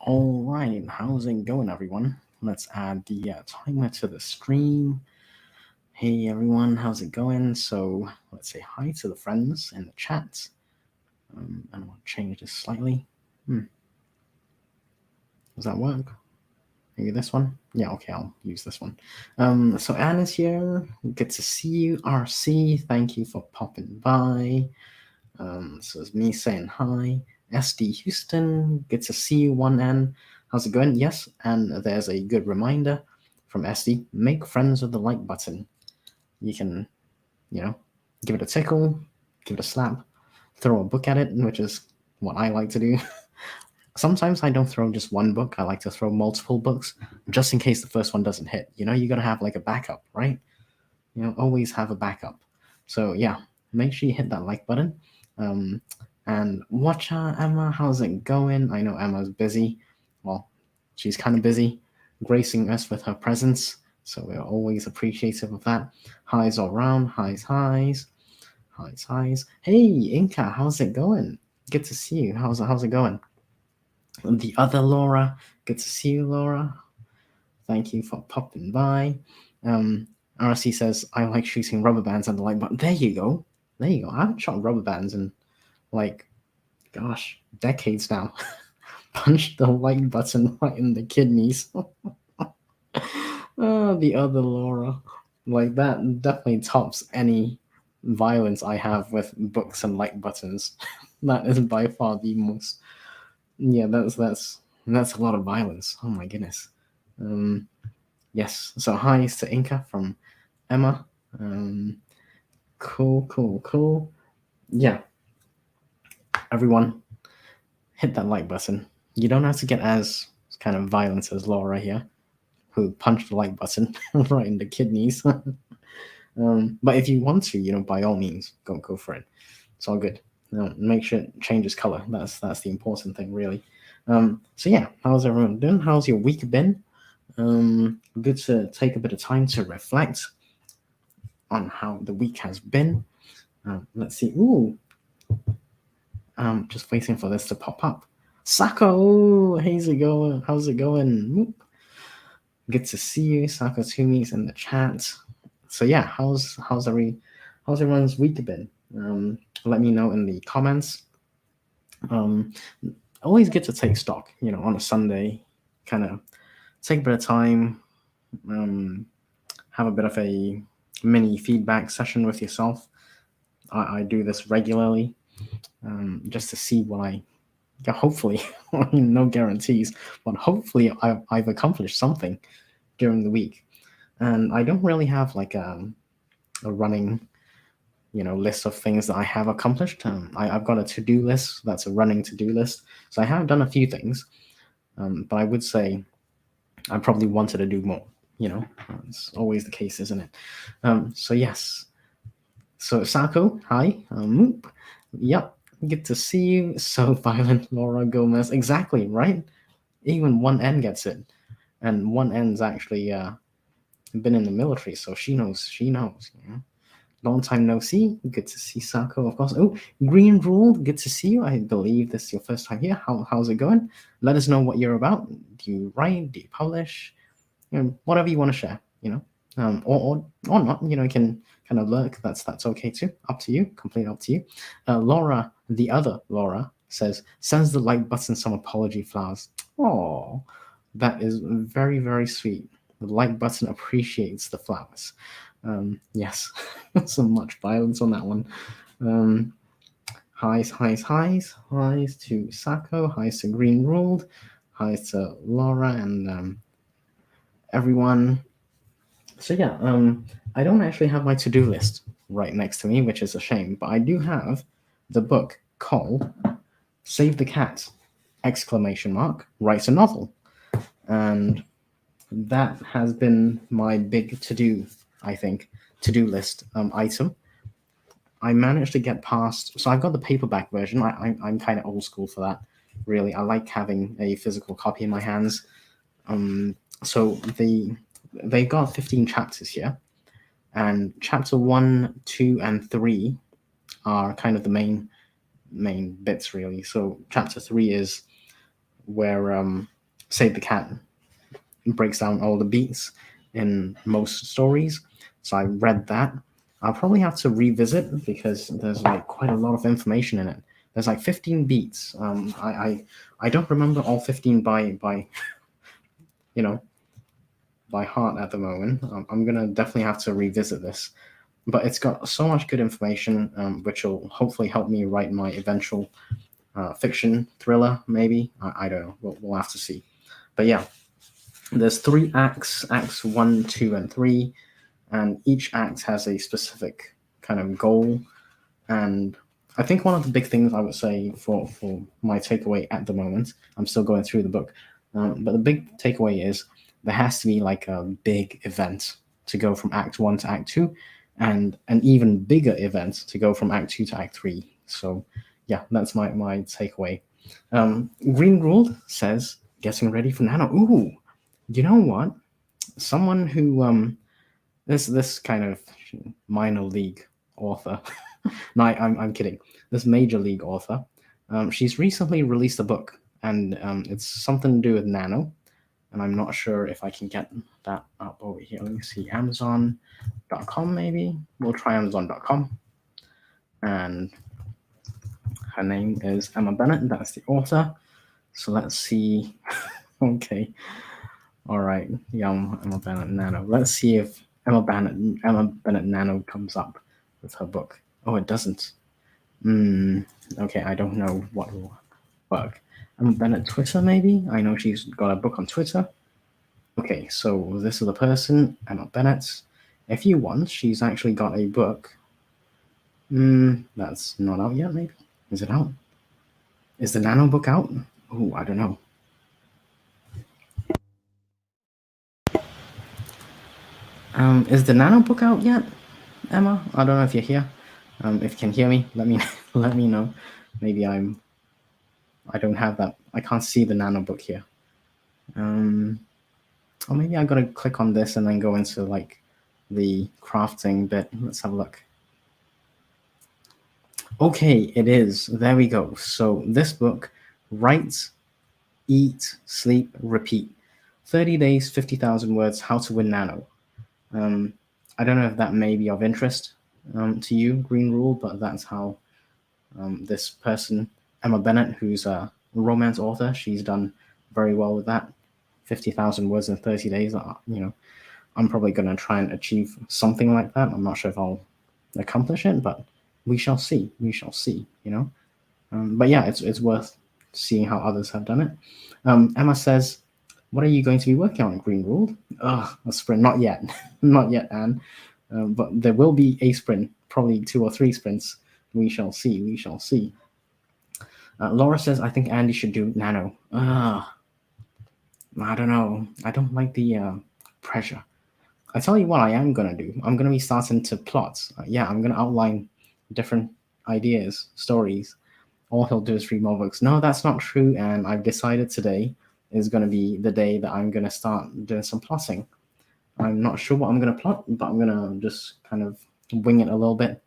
All right, how's it going, everyone? Let's add the timer to the stream. Hey, everyone, how's it going? So let's say hi to the friends in the chat. And we'll change this slightly. Does that work? Maybe this one? Yeah, okay, I'll use this one. So Anna's here. Good to see you. RC, thank you for popping by. So it's me saying hi. SD Houston, good to see you, 1N. How's it going? Yes, and there's a good reminder from SD. Make friends with the like button. You can, give it a tickle, give it a slap, throw a book at it, which is what I like to do. Sometimes I don't throw just one book. I like to throw multiple books, just in case the first one doesn't hit. You gotta have like a backup, right? Always have a backup. So yeah, make sure you hit that like button. And watch Emma, how's it going? I know Emma's busy. Well, she's kind of busy, gracing us with her presence. So we're always appreciative of that. Highs all around, highs. Hey, Inca, how's it going? Good to see you. How's it going? The other Laura, good to see you, Laura. Thank you for popping by. RC says, I like shooting rubber bands at the light button. There you go. I haven't shot rubber bands in, decades now. Punch the like button right in the kidneys. The other Laura. Like, that definitely tops any violence I have with books and like buttons. That is by far the most. Yeah, that's a lot of violence. Oh my goodness. Yes. So hi to Inca from Emma. Cool. Yeah. Everyone, hit that like button. You don't have to get as kind of violent as Laura here, who punched the like button right in the kidneys. But if you want to, by all means, go for it. It's all good. Make sure it changes color. That's the important thing, really. So yeah, how's everyone doing? How's your week been? Good to take a bit of time to reflect on how the week has been. Let's see. Ooh, just waiting for this to pop up. Sako, how's it going? Good to see you, Sako Tumi's in the chat. So yeah, how's everyone's week been? Let me know in the comments. Always good to take stock, on a Sunday, kind of take a bit of time, have a bit of a mini feedback session with yourself. I do this regularly, just to see what hopefully, no guarantees, but hopefully I've accomplished something during the week. And I don't really have like a running, list of things that I have accomplished. I've got a to-do list that's a running to-do list. So I have done a few things, but I would say I probably wanted to do more. It's always the case, isn't it? So yes. So Sako, hi. Yep, good to see you. So violent, Laura Gomez. Exactly, right? Even 1N gets it, and 1N's actually been in the military, so she knows. Long time no see. Good to see Sako, of course. Oh, Green Rule, good to see you. I believe this is your first time here. How's it going? Let us know what you're about. Do you write? Do you publish? Whatever you want to share, or not. You can kind of lurk. That's okay too. Up to you. Completely up to you. Laura, the other Laura, says, sends the like button some apology flowers. Oh, that is very, very sweet. The like button appreciates the flowers. Yes, so much violence on that one. Highs to Sako, highs to Green Ruled, highs to Laura and everyone. So yeah, I don't actually have my to-do list right next to me, which is a shame, but I do have the book called Save the Cat! Write a novel. And that has been my big to-do list item. I managed to get past, so I've got the paperback version. I'm kind of old school for that, really. I like having a physical copy in my hands. So they've got 15 chapters here, and chapter 1, 2, and 3 are kind of the main bits, really. So chapter 3 is where Save the Cat breaks down all the beats in most stories. So I read that. I'll probably have to revisit because there's like quite a lot of information in it. There's like 15 beats. I don't remember all 15 by you know by heart at the moment. I'm gonna definitely have to revisit this, but it's got so much good information, which will hopefully help me write my eventual fiction thriller. Maybe I don't know. We'll have to see. But yeah, there's 3 acts: acts 1, 2, and 3, and each act has a specific kind of goal. And I think one of the big things I would say for my takeaway at the moment, I'm still going through the book, but the big takeaway is there has to be like a big event to go from Act 1 to Act 2, and an even bigger event to go from Act 2 to Act 3. So, yeah, that's my takeaway. Green Ruled says, getting ready for Nano. Ooh, you know what? Someone who this kind of minor league author. No, I'm kidding. This major league author. She's recently released a book, and it's something to do with nano. And I'm not sure if I can get that up over here. Let me see. Amazon.com, maybe. We'll try Amazon.com. And her name is Emma Bennett. That's the author. So let's see. Okay. All right. Young Emma Bennett Nano. Let's see if Emma Bennett Nano comes up with her book. Oh, it doesn't. Okay, I don't know what will work. Emma Bennett Twitter, maybe? I know she's got a book on Twitter. Okay, so this is the person, Emma Bennett. If you want, she's actually got a book. That's not out yet, maybe? Is it out? Is the Nano book out? Oh, I don't know. Is the Nano book out yet, Emma? I don't know if you're here. If you can hear me, let me let me know. Maybe I don't have that. I can't see the Nano book here. Or maybe I gotta click on this and then go into like the crafting bit. Let's have a look. Okay, it is. There we go. So this book, Write, Eat, Sleep, Repeat. 30 days, 50,000 words, how to win nano. I don't know if that may be of interest to you, Green Rule, but that's how this person, Emma Bennett, who's a romance author, she's done very well with that. 50,000 words in 30 days. I'm probably going to try and achieve something like that. I'm not sure if I'll accomplish it, but we shall see. We shall see, but yeah, it's worth seeing how others have done it. Emma says, what are you going to be working on, Green Ruled? Ugh, a sprint. Not yet. Not yet, Anne. But there will be a sprint, probably 2 or 3 sprints. We shall see. We shall see. Laura says, I think Andy should do nano. I don't know. I don't like the pressure. I tell you what I am going to do. I'm going to be starting to plot. I'm going to outline different ideas, stories. All he'll do is read more books. No, that's not true. And I've decided today is going to be the day that I'm going to start doing some plotting. I'm not sure what I'm going to plot, but I'm going to just kind of wing it a little bit.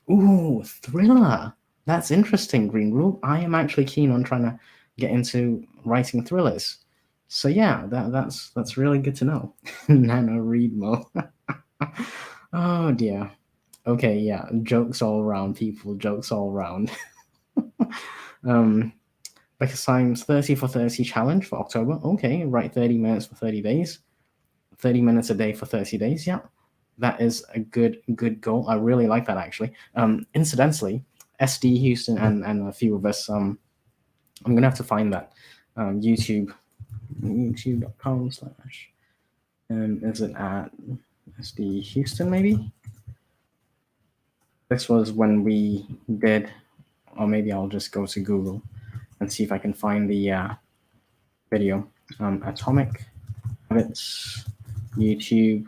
Ooh, thriller. That's interesting, Green Rule. I am actually keen on trying to get into writing thrillers. So yeah, that's really good to know. Nano read more. Oh dear. Okay, yeah, jokes all around, people. Jokes all around. Becca Syme's 30 for 30 challenge for October. Okay, write 30 minutes for 30 days. 30 minutes a day for 30 days. Yeah, that is a good goal. I really like that, actually. Incidentally, SD Houston and a few of us, I'm going to have to find that. YouTube.com/ is it at SD Houston, maybe? This was when we did, or maybe I'll just go to Google and see if I can find the video. Atomic Habits, YouTube,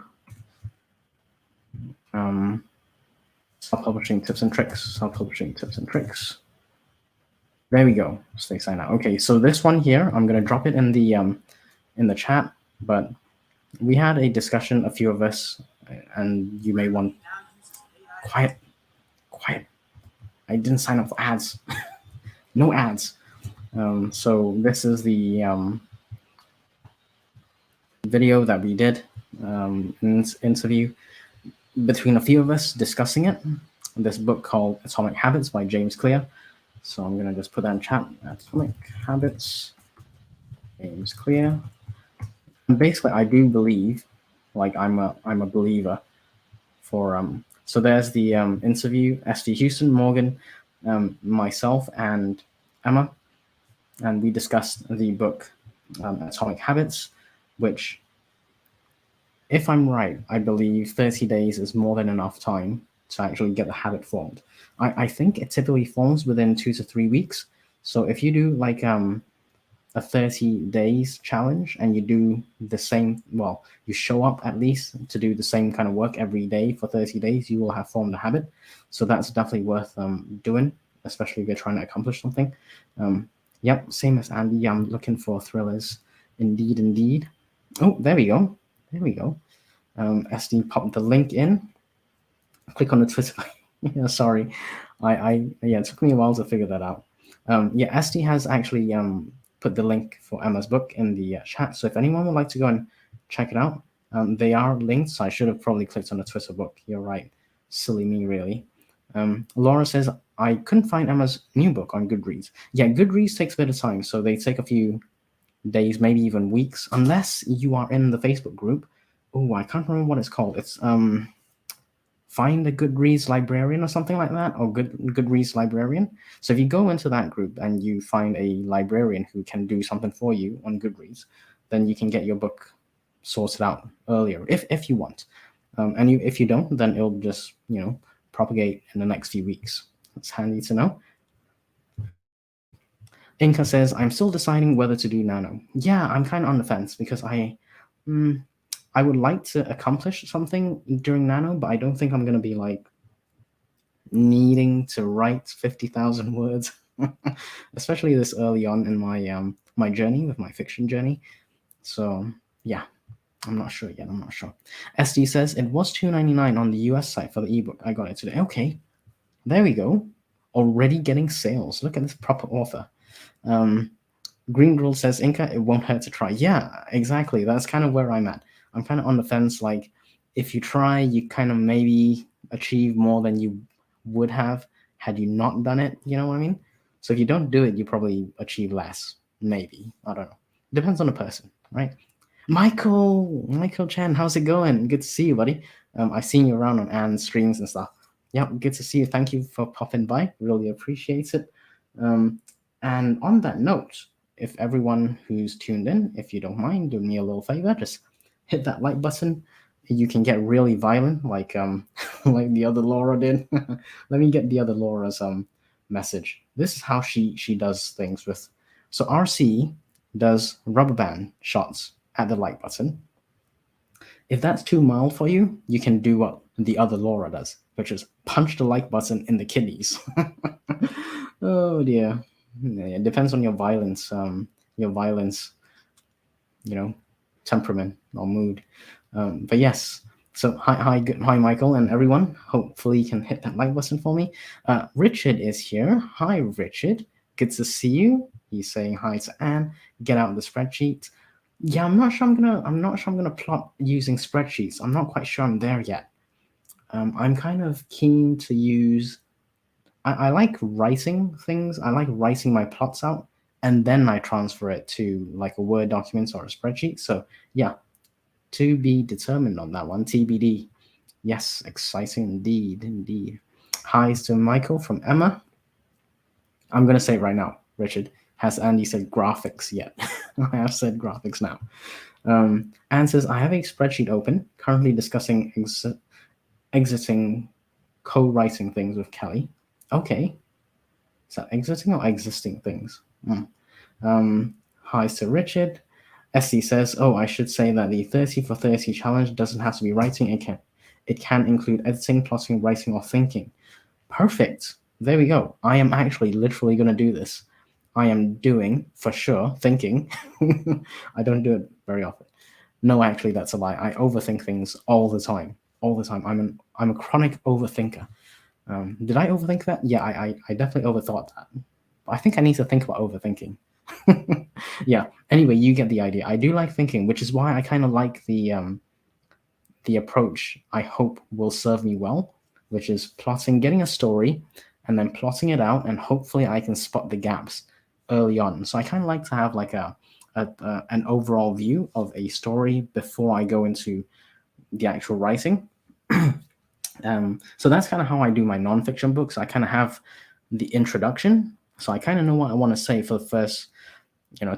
self-publishing tips and tricks. There we go. Stay sign out. Okay, so this one here, I'm gonna drop it in the chat. But we had a discussion, a few of us, and you may want quiet. I didn't sign up for ads. No ads. So this is the video that we did, an interview between a few of us discussing it. This book called Atomic Habits by James Clear. So I'm gonna just put that in chat. Atomic Habits, James Clear. And basically, I do believe, like I'm a believer for So there's the interview. ST Houston, Morgan, myself, and Emma, and we discussed the book Atomic Habits, which, if I'm right, I believe 30 days is more than enough time to actually get the habit formed. I think it typically forms within 2 to 3 weeks. So if you do like a 30 days challenge and you do the same, well, you show up at least to do the same kind of work every day for 30 days, you will have formed a habit. So that's definitely worth doing, especially if you're trying to accomplish something. Yep, same as Andy. I'm looking for thrillers. Indeed, indeed. Oh, there we go. There we go. SD popped the link in. Click on the Twitter. Yeah, sorry. Yeah, it took me a while to figure that out. Yeah, SD has actually put the link for Emma's book in the chat. So if anyone would like to go and check it out, they are linked. So I should have probably clicked on the Twitter book. You're right. Silly me, really. Laura says, I couldn't find Emma's new book on Goodreads. Yeah, Goodreads takes a bit of time. So they take a few days, maybe even weeks, unless you are in the Facebook group. Oh, I can't remember what it's called. It's Find a Goodreads librarian or something like that, or Goodreads librarian. So if you go into that group and you find a librarian who can do something for you on Goodreads, then you can get your book sorted out earlier if you want. And if you don't, then it'll just propagate in the next few weeks. That's handy to know. Inca says, I'm still deciding whether to do nano. Yeah, I'm kind of on the fence because I would like to accomplish something during nano, but I don't think I'm going to be like needing to write 50,000 words, especially this early on in my my journey with my fiction journey. So yeah, I'm not sure yet. I'm not sure. SD says it was $2.99 on the US site for the ebook. I got it today. Okay, there we go. Already getting sales. Look at this proper author. Green Rule says, Inca, it won't hurt to try. Yeah, exactly. That's kind of where I'm at. I'm kind of on the fence. Like, if you try, you kind of maybe achieve more than you would have had you not done it. You know what I mean? So if you don't do it, you probably achieve less. Maybe. I don't know. Depends on the person, right? Michael Chen, how's it going? Good to see you, buddy. I've seen you around on Anne's streams and stuff. Yeah, good to see you. Thank you for popping by. Really appreciate it. And on that note, if everyone who's tuned in, if you don't mind, do me a little favor, just hit that like button. You can get really violent, like like the other Laura did. Let me get the other Laura's message. This is how she does things with. So RC does rubber band shots at the like button. If that's too mild for you, you can do what the other Laura does, which is punch the like button in the kidneys. Oh dear. It depends on your violence, temperament or mood. But yes, so hi, Michael and everyone. Hopefully you can hit that like button for me. Richard is here. Hi, Richard. Good to see you. He's saying hi to Anne. Get out the spreadsheet. Yeah, I'm not sure I'm gonna plot using spreadsheets. I'm not quite sure I'm there yet. I'm kind of keen to use. I like writing things. I like writing my plots out, and then I transfer it to like a Word document or a spreadsheet. So yeah, to be determined on that one. TBD. Yes, exciting indeed, indeed. Hi to Michael from Emma. I'm gonna say it right now, Richard. Has Andy said graphics yet? I have said graphics now. Anne says, I have a spreadsheet open, currently discussing exiting co-writing things with Kelly. Okay. Is that exiting or existing things? Hi to Richard. Essie says, oh, I should say that the 30 for 30 challenge doesn't have to be writing. It can include editing, plotting, writing, or thinking. Perfect. There we go. I am actually literally going to do this. I am doing, for sure, thinking. I don't do it very often. No, actually, that's a lie. I overthink things all the time. All the time. I'm a chronic overthinker. Did I overthink that? Yeah, I definitely overthought that. But I think I need to think about overthinking. Yeah. Anyway, you get the idea. I do like thinking, which is why I kind of like the approach I hope will serve me well, which is plotting, getting a story, and then plotting it out, and hopefully I can spot the gaps early on. So I kind of like to have like an overall view of a story before I go into the actual writing. So that's kind of how I do my nonfiction books. I kind of have the introduction, so I kind of know what I want to say for the first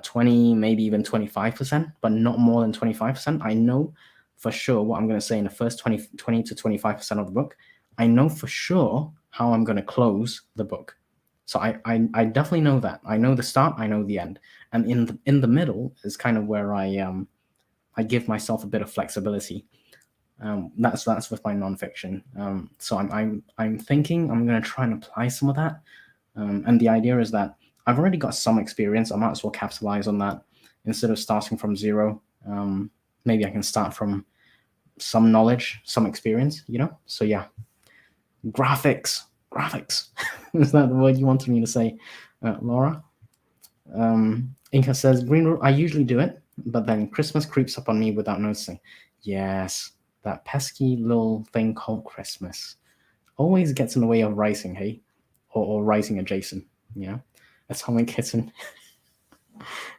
20, maybe even 25%, but not more than 25%. I know for sure what I'm going to say in the first 20 to 25% of the book. I know for sure how I'm going to close the book. So I definitely know that. I know the start, I know the end. And in the middle is kind of where I give myself a bit of flexibility. That's with my nonfiction. So I'm thinking I'm going to try and apply some of that. And the idea is that I've already got some experience. I might as well capitalize on that instead of starting from zero. Maybe I can start from some knowledge, some experience. So yeah, graphics. Is that the word you wanted me to say, Laura? Inca says, Green Room, I usually do it, but then Christmas creeps up on me without noticing. Yes, that pesky little thing called Christmas always gets in the way of writing, hey? Or writing adjacent, yeah? Atomic Kitten.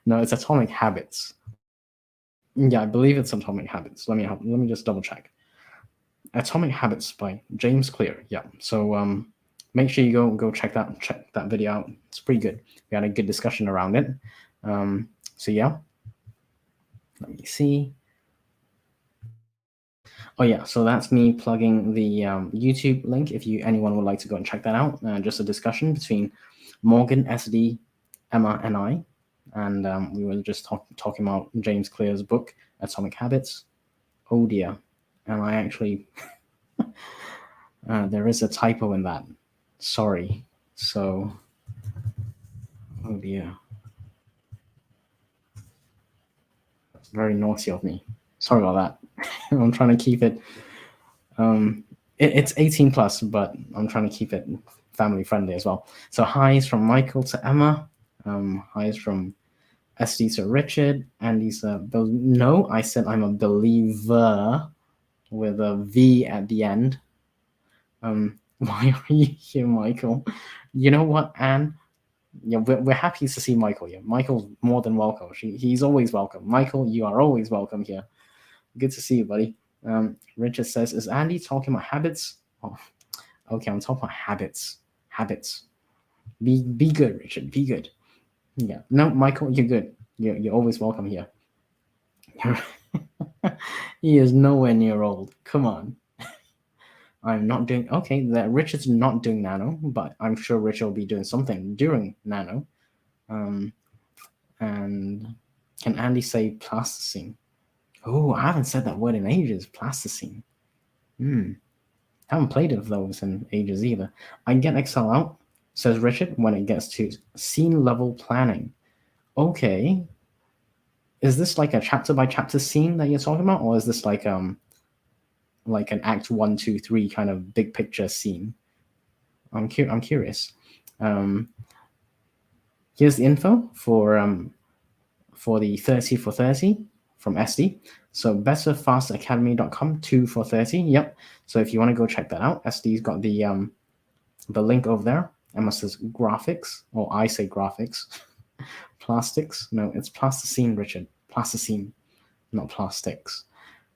No, it's Atomic Habits. Yeah, I believe it's Atomic Habits. Let me just double check. Atomic Habits by James Clear. Yeah. So make sure you go check that video out. It's pretty good. We had a good discussion around it. So yeah. Let me see. Oh yeah, so that's me plugging the YouTube link. If anyone would like to go and check that out, just a discussion between Morgan, SD, Emma, and I, and we were just talking about James Clear's book, Atomic Habits. Oh dear, and I actually there is a typo in that. Sorry. So, oh dear, very naughty of me. Sorry about that. I'm trying to keep it. It's 18 plus, but I'm trying to keep it family friendly as well. So highs from Michael to Emma. Highs from SD to Richard. Andy's no, I said I'm a believer with a V at the end. Why are you here, Michael? You know what, Anne? Yeah, we're happy to see Michael here. Michael's more than welcome. He's always welcome. Michael, you are always welcome here. Good to see you, buddy. Richard says, is Andy talking about habits? Oh, okay, I'm talking about habits. Habits. Be good, Richard. Be good. Yeah. No, Michael, you're good. You're always welcome here. He is nowhere near old. Come on. I'm not doing okay. That Richard's not doing nano, but I'm sure Richard will be doing something during nano. And can Andy say plasticine? Oh, I haven't said that word in ages. Plasticine. Haven't played of those in ages either. I get Excel out, says Richard, when it gets to scene level planning. Okay. Is this like a chapter by chapter scene that you're talking about, or is this like an act 1, 2, 3 kind of big picture scene? I'm curious. Here's the info for the 30 for 30 from SD. So betterfastacademy.com 2 for 30. Yep. So if you want to go check that out, SD's got the link over there. Emma says graphics, or I say graphics. Plastics. No, it's plasticine, Richard. Plasticine, not plastics.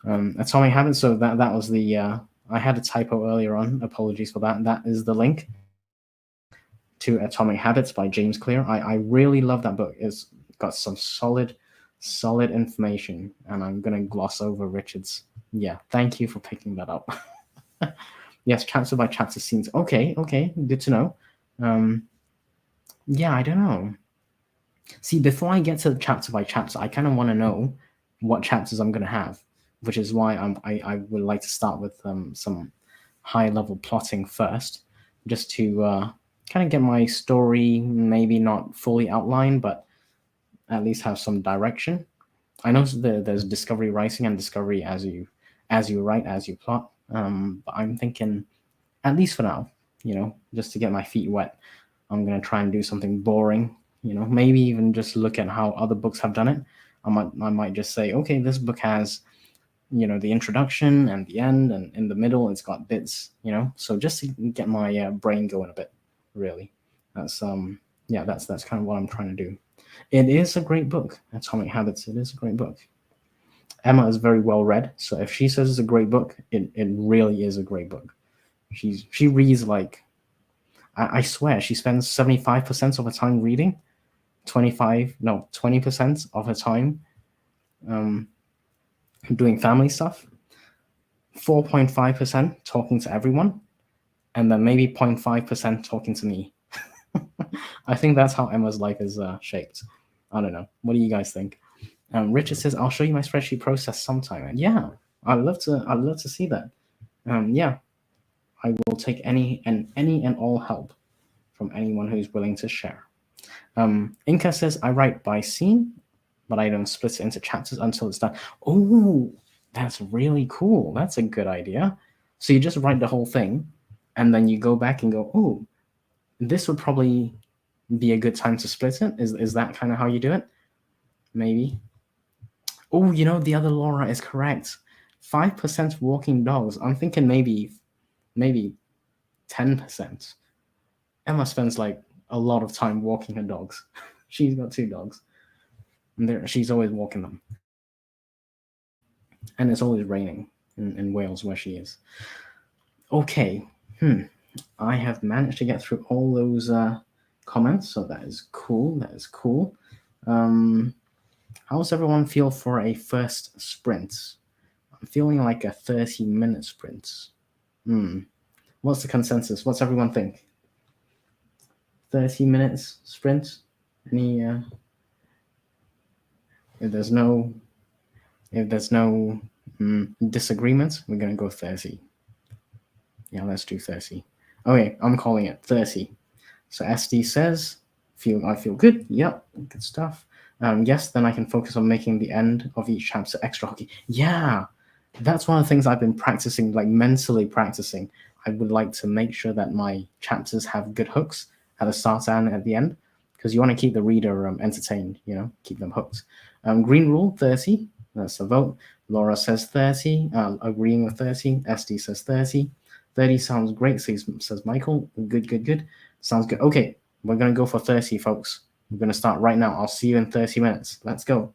Atomic Habits. So that was the I had a typo earlier on. Apologies for that. That is the link to Atomic Habits by James Clear. I really love that book. It's got some solid information, and I'm gonna gloss over Richard's. Yeah, thank you for picking that up. Yes, chapter by chapter scenes. Okay, good to know. Yeah, I don't know. See, before I get to chapter by chapter, I kind of want to know what chapters I'm going to have, which is why I would like to start with some high level plotting first, just to kind of get my story maybe not fully outlined, but at least have some direction. I know there's discovery writing and discovery as you write, as you plot. But I'm thinking, at least for now, just to get my feet wet, I'm gonna try and do something boring, maybe even just look at how other books have done it. I might just say, okay, this book has the introduction and the end, and in the middle it's got bits, so just to get my brain going a bit, really. That's yeah, that's kind of what I'm trying to do. It is a great book, Atomic Habits. It is a great book. Emma is very well read, so if she says it's a great book, it really is a great book. She reads like, I swear she spends 75% of her time reading, 20% of her time um, doing family stuff, 4.5% talking to everyone, and then maybe 0.5% talking to me. I think that's how Emma's life is shaped. I don't know. What do you guys think? Richard says, "I'll show you my spreadsheet process sometime." And yeah, I'd love to. I'd love to see that. Yeah, I will take any and all help from anyone who's willing to share. Inca says, "I write by scene, but I don't split it into chapters until it's done." Oh, that's really cool. That's a good idea. So you just write the whole thing, and then you go back and go, "Oh, this would probably be a good time to split it." Is that kind of how you do it? Maybe. Oh, the other Laura is correct. 5% walking dogs. I'm thinking maybe 10%. Emma spends like a lot of time walking her dogs. She's got two dogs, and she's always walking them. And it's always raining in Wales where she is. Okay, I have managed to get through all those comments, so that is cool. That is cool. How does everyone feel for a first sprint? I'm feeling like a 30-minute sprint. What's the consensus? What's everyone think? 30 minutes sprint? Any if there's no disagreement, we're gonna go 30. Yeah, let's do 30. Okay, I'm calling it 30. So SD says, I feel good. Yep, good stuff. Yes, then I can focus on making the end of each chapter extra hockey. Yeah, that's one of the things I've been practicing, like mentally practicing. I would like to make sure that my chapters have good hooks at the start and at the end, because you want to keep the reader entertained, keep them hooked. Green rule, 30. That's a vote. Laura says 30, agreeing with 30. SD says 30. 30 sounds great, says Michael. Good, good, good. Sounds good. Okay, we're going to go for 30, folks. We're going to start right now. I'll see you in 30 minutes. Let's go.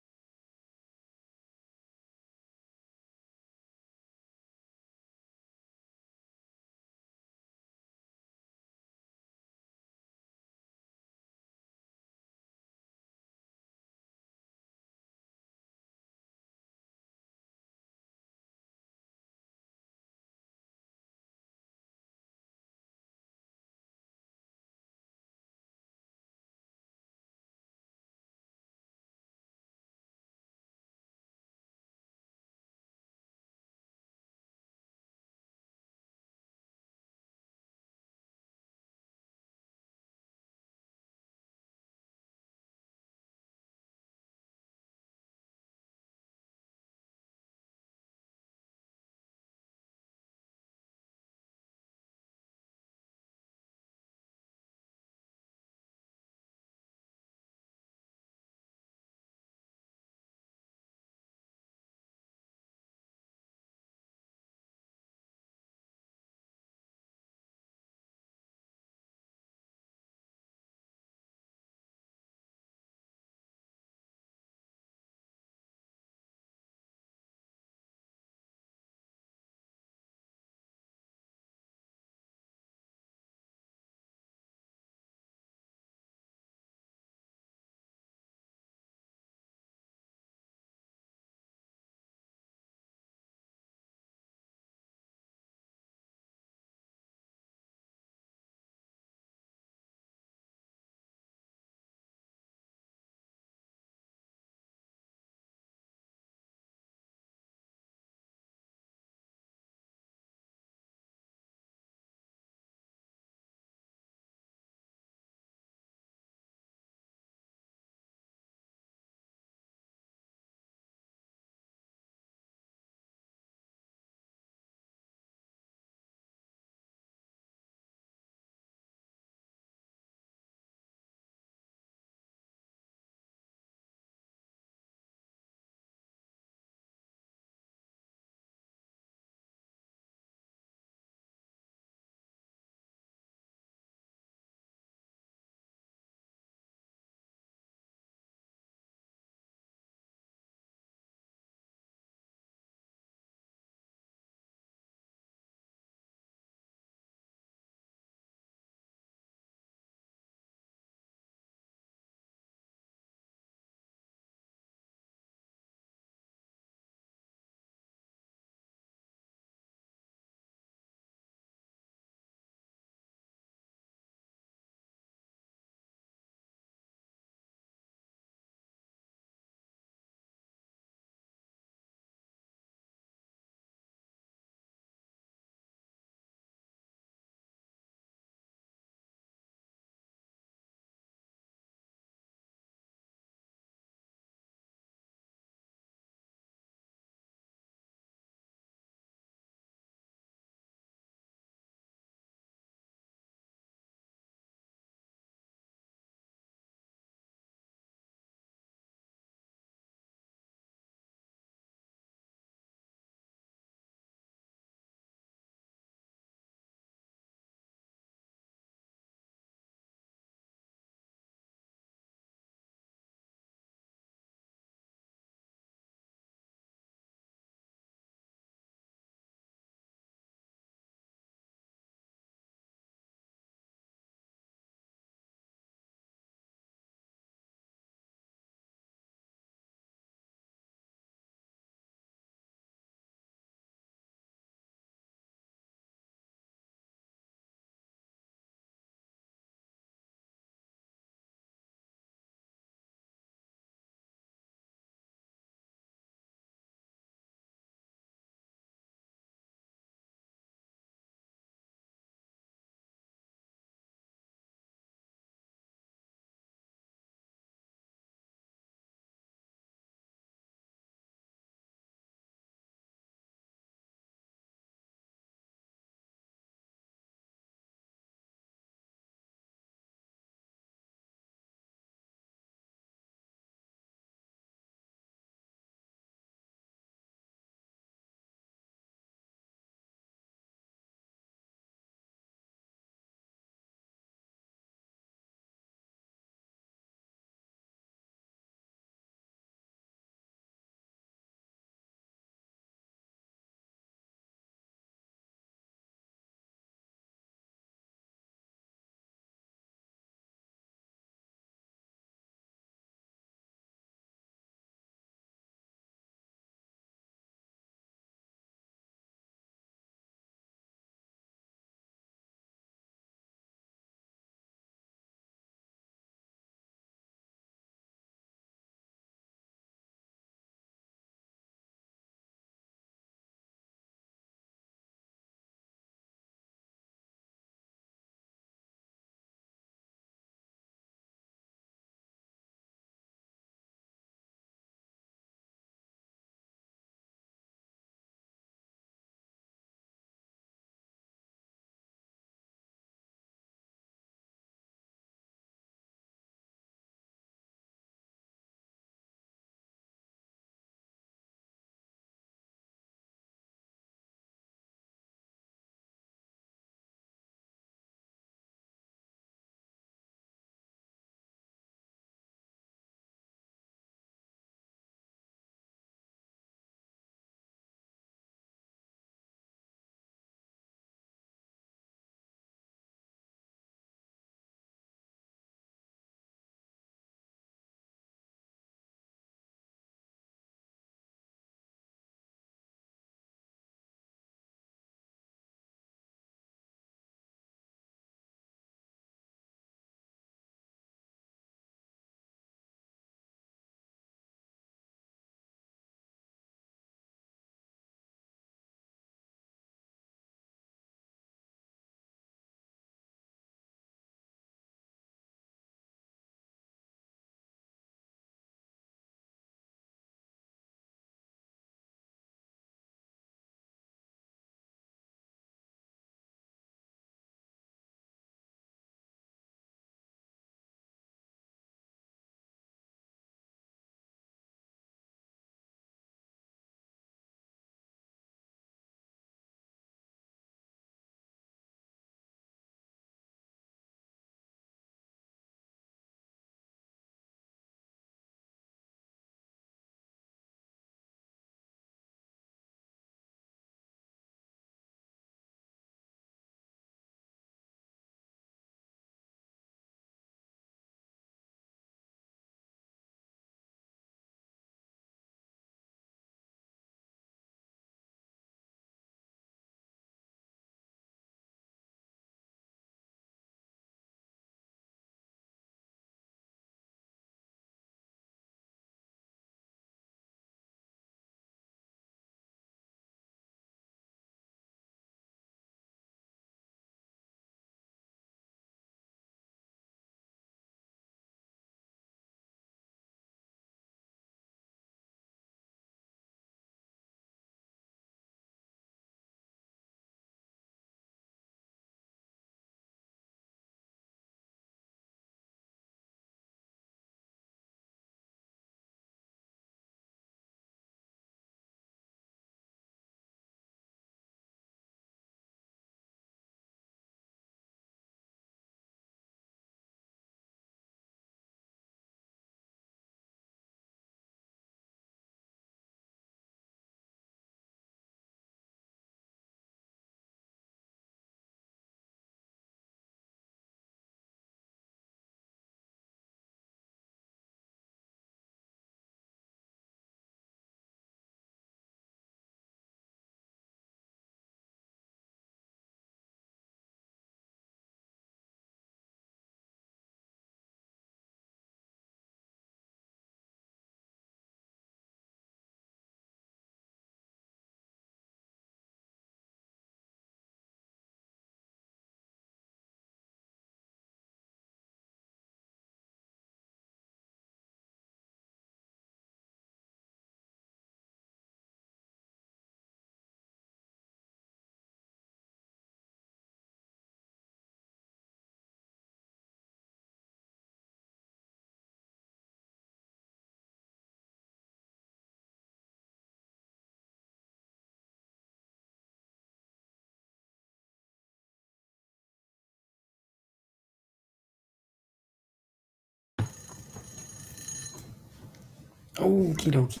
Okie dokie.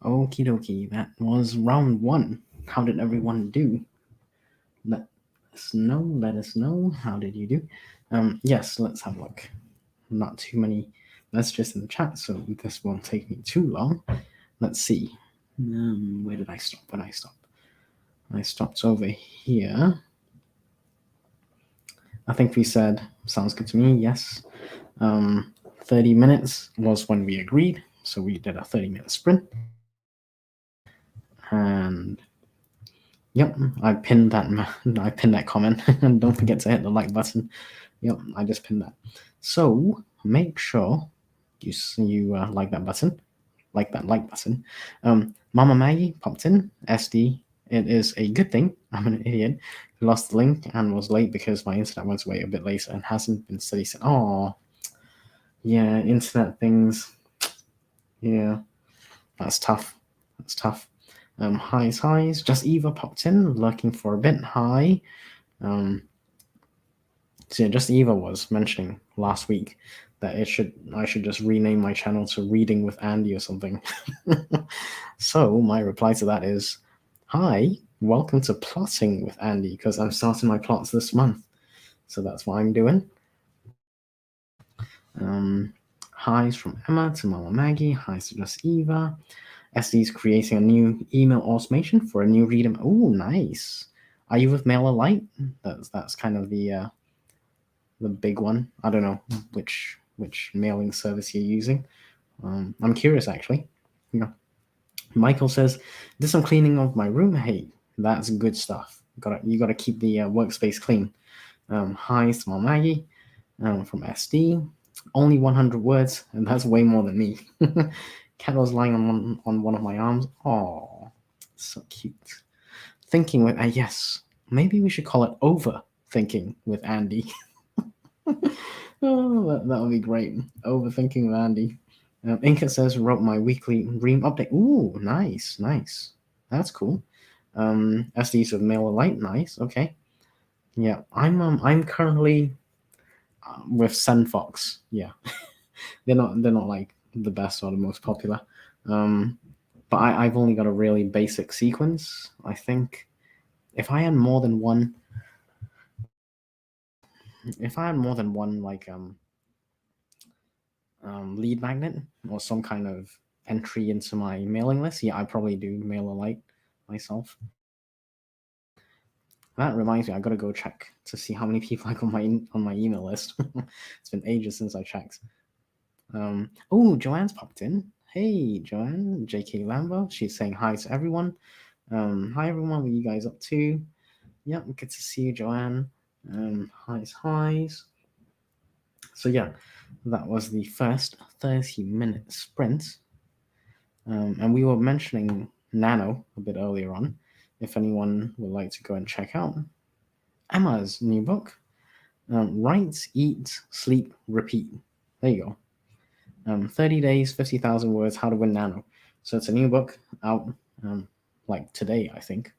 Okie dokie. That was round one. How did everyone do? Let us know. Let us know. How did you do? Yes, let's have a look. Not too many messages in the chat, so this won't take me too long. Let's see. Where did I stop? When I stopped? I stopped over here. I think we said, sounds good to me, yes. 30 minutes was when we agreed, so we did a 30-minute sprint. And yep, I pinned that comment. And don't forget to hit the like button. Yep, I just pinned that. So make sure you like that button, like that like button. Mama Maggie popped in. SD, it is a good thing I'm an idiot who lost the link and was late because my internet went away a bit later and hasn't been steady since. Oh, yeah, internet things. Yeah, that's tough. That's tough. Highs. Just Eva popped in, lurking for a bit. Hi. So yeah, just Eva was mentioning last week that I should just rename my channel to Reading with Andy or something. So my reply to that is, hi, welcome to Plotting with Andy, because I'm starting my plots this month. So that's what I'm doing. Highs from Emma to Mama Maggie. Highs to just Eva. SD's creating a new email automation for a new reader. Oh, nice. Are you with MailerLite? That's kind of the big one. I don't know which mailing service you're using. I'm curious actually. You know, Michael says, "Did some cleaning of my room. Hey, that's good stuff. You gotta keep the workspace clean." Hi, small Maggie from SD. Only 100 words, and that's way more than me. Cat was lying on one of my arms. Oh, so cute. Thinking with yes, maybe we should call it overthinking with Andy. Oh, that would be great. Overthinking with Andy. Inca says, wrote my weekly Ream update. Ooh, nice. That's cool. SDs with MailerLite, nice. Okay. Yeah, I'm currently with SendFox. Yeah, they're not like the best or the most popular. But I've only got a really basic sequence. I think if I had more than one, like lead magnet or some kind of entry into my mailing list, yeah, I probably do MailerLite myself. That reminds me, I gotta go check to see how many people I got on my email list. It's been ages since I checked. Oh, Joanne's popped in. Hey, Joanne, JK Lambo. She's saying hi to everyone. Hi everyone, what are you guys up to? Yeah, good to see you, Joanne. Highs. So yeah, that was the first 30-minute sprint. And we were mentioning Nano a bit earlier on. If anyone would like to go and check out Emma's new book, Write, Eat, Sleep, Repeat. There you go. 30 days, 50,000 words, how to win Nano. So it's a new book out like today, I think.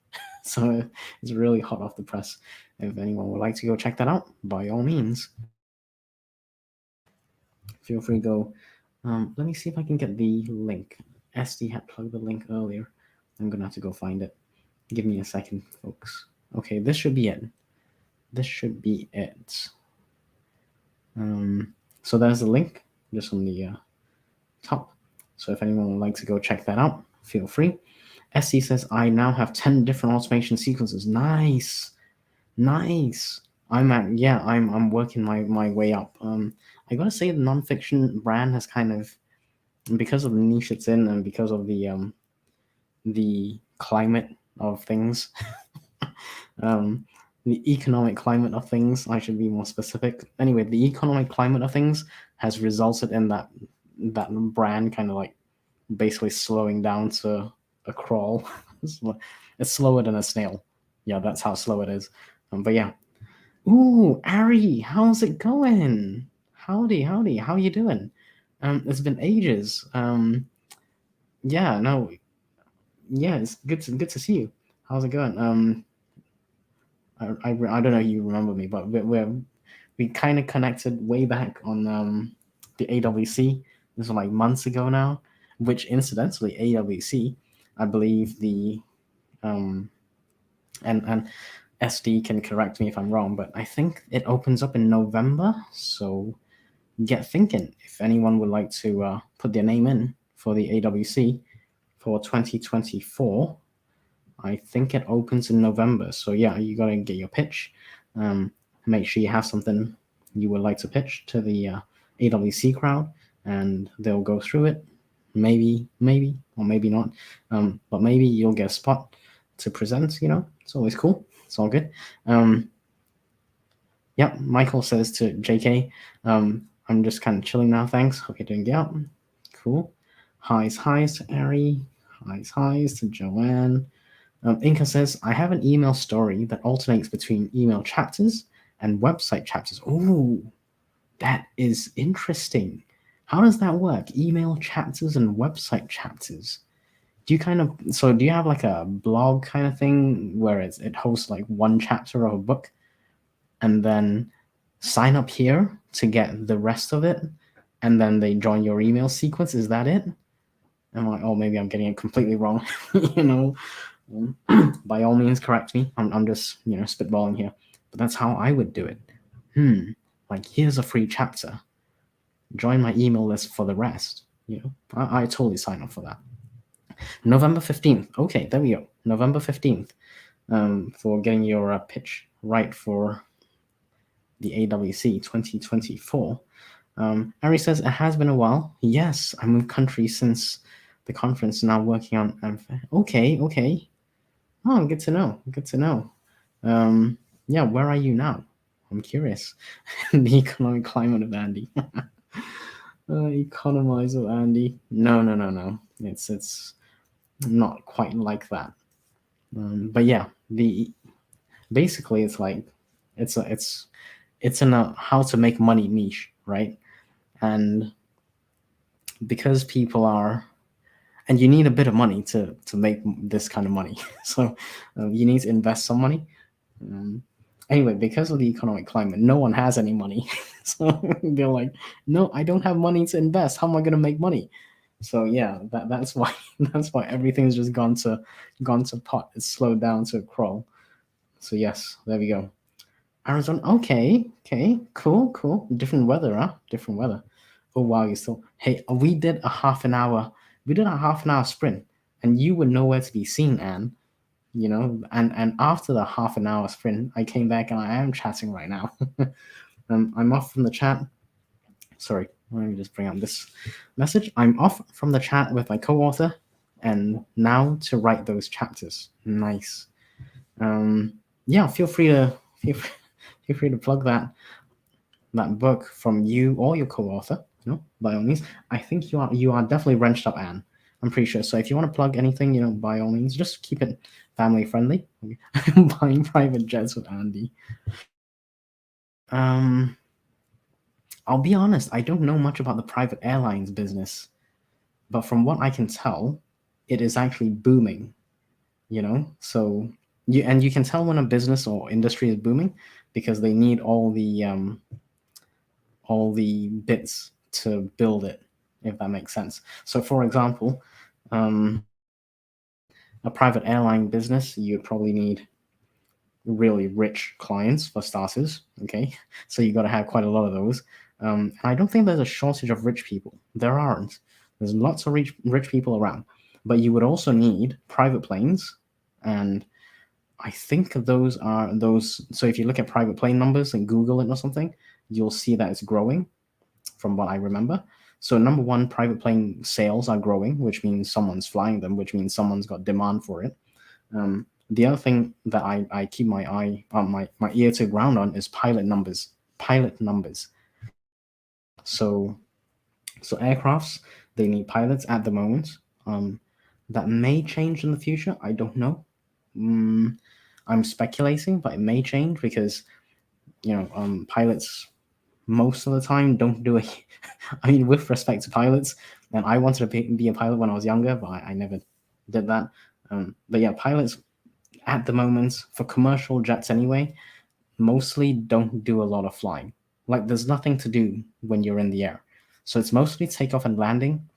So it's really hot off the press. If anyone would like to go check that out, by all means, feel free to go. Let me see if I can get the link. SD had plugged the link earlier. I'm gonna have to go find it. Give me a second, folks. Okay, this should be it. So there's the link just on the top. So if anyone would like to go check that out, feel free. SC says, I now have 10 different automation sequences. Nice. I'm working my way up. I gotta say the nonfiction brand has kind of, because of the niche it's in and because of the climate of things, the economic climate of things, I should be more specific. Anyway, the economic climate of things has resulted in that brand kind of like basically slowing down to a crawl. It's slower than a snail. Yeah, that's how slow it is. But yeah. Ooh, Ari, how's it going? Howdy. How you doing? It's been ages. Yeah, no, yeah, it's good to see you. How's it going? I don't know if you remember me, but we kind of connected way back on the AWC. This was like months ago now, which incidentally, AWC, I believe the and SD can correct me if I'm wrong, but I think it opens up in November. So get thinking if anyone would like to put their name in for the AWC for 2024. I think it opens in November. So yeah, you got to get your pitch. Make sure you have something you would like to pitch to the AWC crowd, and they'll go through it. Maybe, or maybe not. But maybe you'll get a spot to present. It's always cool. It's all good. Yep, Michael says to JK, I'm just kind of chilling now, thanks. Hope you're doing good. Cool. Highs to Ari. Highs to Joanne. Inca says, I have an email story that alternates between email chapters and website chapters. Oh, that is interesting. How does that work? Email chapters and website chapters. Do you have like a blog kind of thing where it hosts like one chapter of a book, and then sign up here to get the rest of it, and then they join your email sequence? Is that it? Oh, maybe I'm getting it completely wrong. By all means, correct me. I'm just spitballing here, but that's how I would do it. Like, here's a free chapter. Join my email list for the rest. I totally sign up for that. November 15th. Okay, there we go. November 15th. For getting your pitch right for the AWC 2024. Ari says, it has been a while. Yes, I moved country since the conference, now working on... Okay. Oh, good to know. Yeah, where are you now? I'm curious. The economic climate of Andy. Economize of Andy. No. It's not quite like that. But yeah, basically it's like it's in a how to make money niche, right? And because people are, and you need a bit of money to make this kind of money, so you need to invest some money. Anyway, because of the economic climate, no one has any money. So they're like, no, I don't have money to invest. How am I going to make money? So yeah, that's why everything's just gone to pot. It's slowed down to a crawl. So yes, there we go. Arizona. Okay, cool. Different weather, huh? Different weather. Oh wow, you still. Hey, we did a half an hour. We did a half an hour sprint, and you were nowhere to be seen, Anne. And after the half an hour sprint, I came back and I am chatting right now. I'm off from the chat. Sorry, let me just bring up this message. I'm off from the chat with my co-author, and now to write those chapters. Nice. Yeah, feel free to plug that book from you or your co-author. By all means. I think you are definitely wrenched up, Anne. I'm pretty sure. So if you want to plug anything, by all means, just keep it family friendly. Buying private jets with Andy. I'll be honest, I don't know much about the private airlines business, but from what I can tell, it is actually booming. So you can tell when a business or industry is booming because they need all the bits to build it, if that makes sense. So for example, a private airline business, you'd probably need really rich clients for starters. Okay, so you got to have quite a lot of those. And I don't think there's a shortage of rich people. There aren't. There's lots of rich people around, but you would also need private planes, and I think those. So if you look at private plane numbers and Google it or something, you'll see that it's growing, from what I remember. So number one, private plane sales are growing, which means someone's flying them, which means someone's got demand for it. The other thing that I keep my eye on, my ear to the ground on, is pilot numbers. So aircrafts, they need pilots at the moment. That may change in the future. I don't know. I'm speculating, but it may change because pilots most of the time don't do it. I mean, with respect to pilots, and I wanted to be a pilot when I was younger, but I never did that. But yeah, pilots at the moment, for commercial jets anyway, mostly don't do a lot of flying. Like, there's nothing to do when you're in the air. So it's mostly takeoff and landing,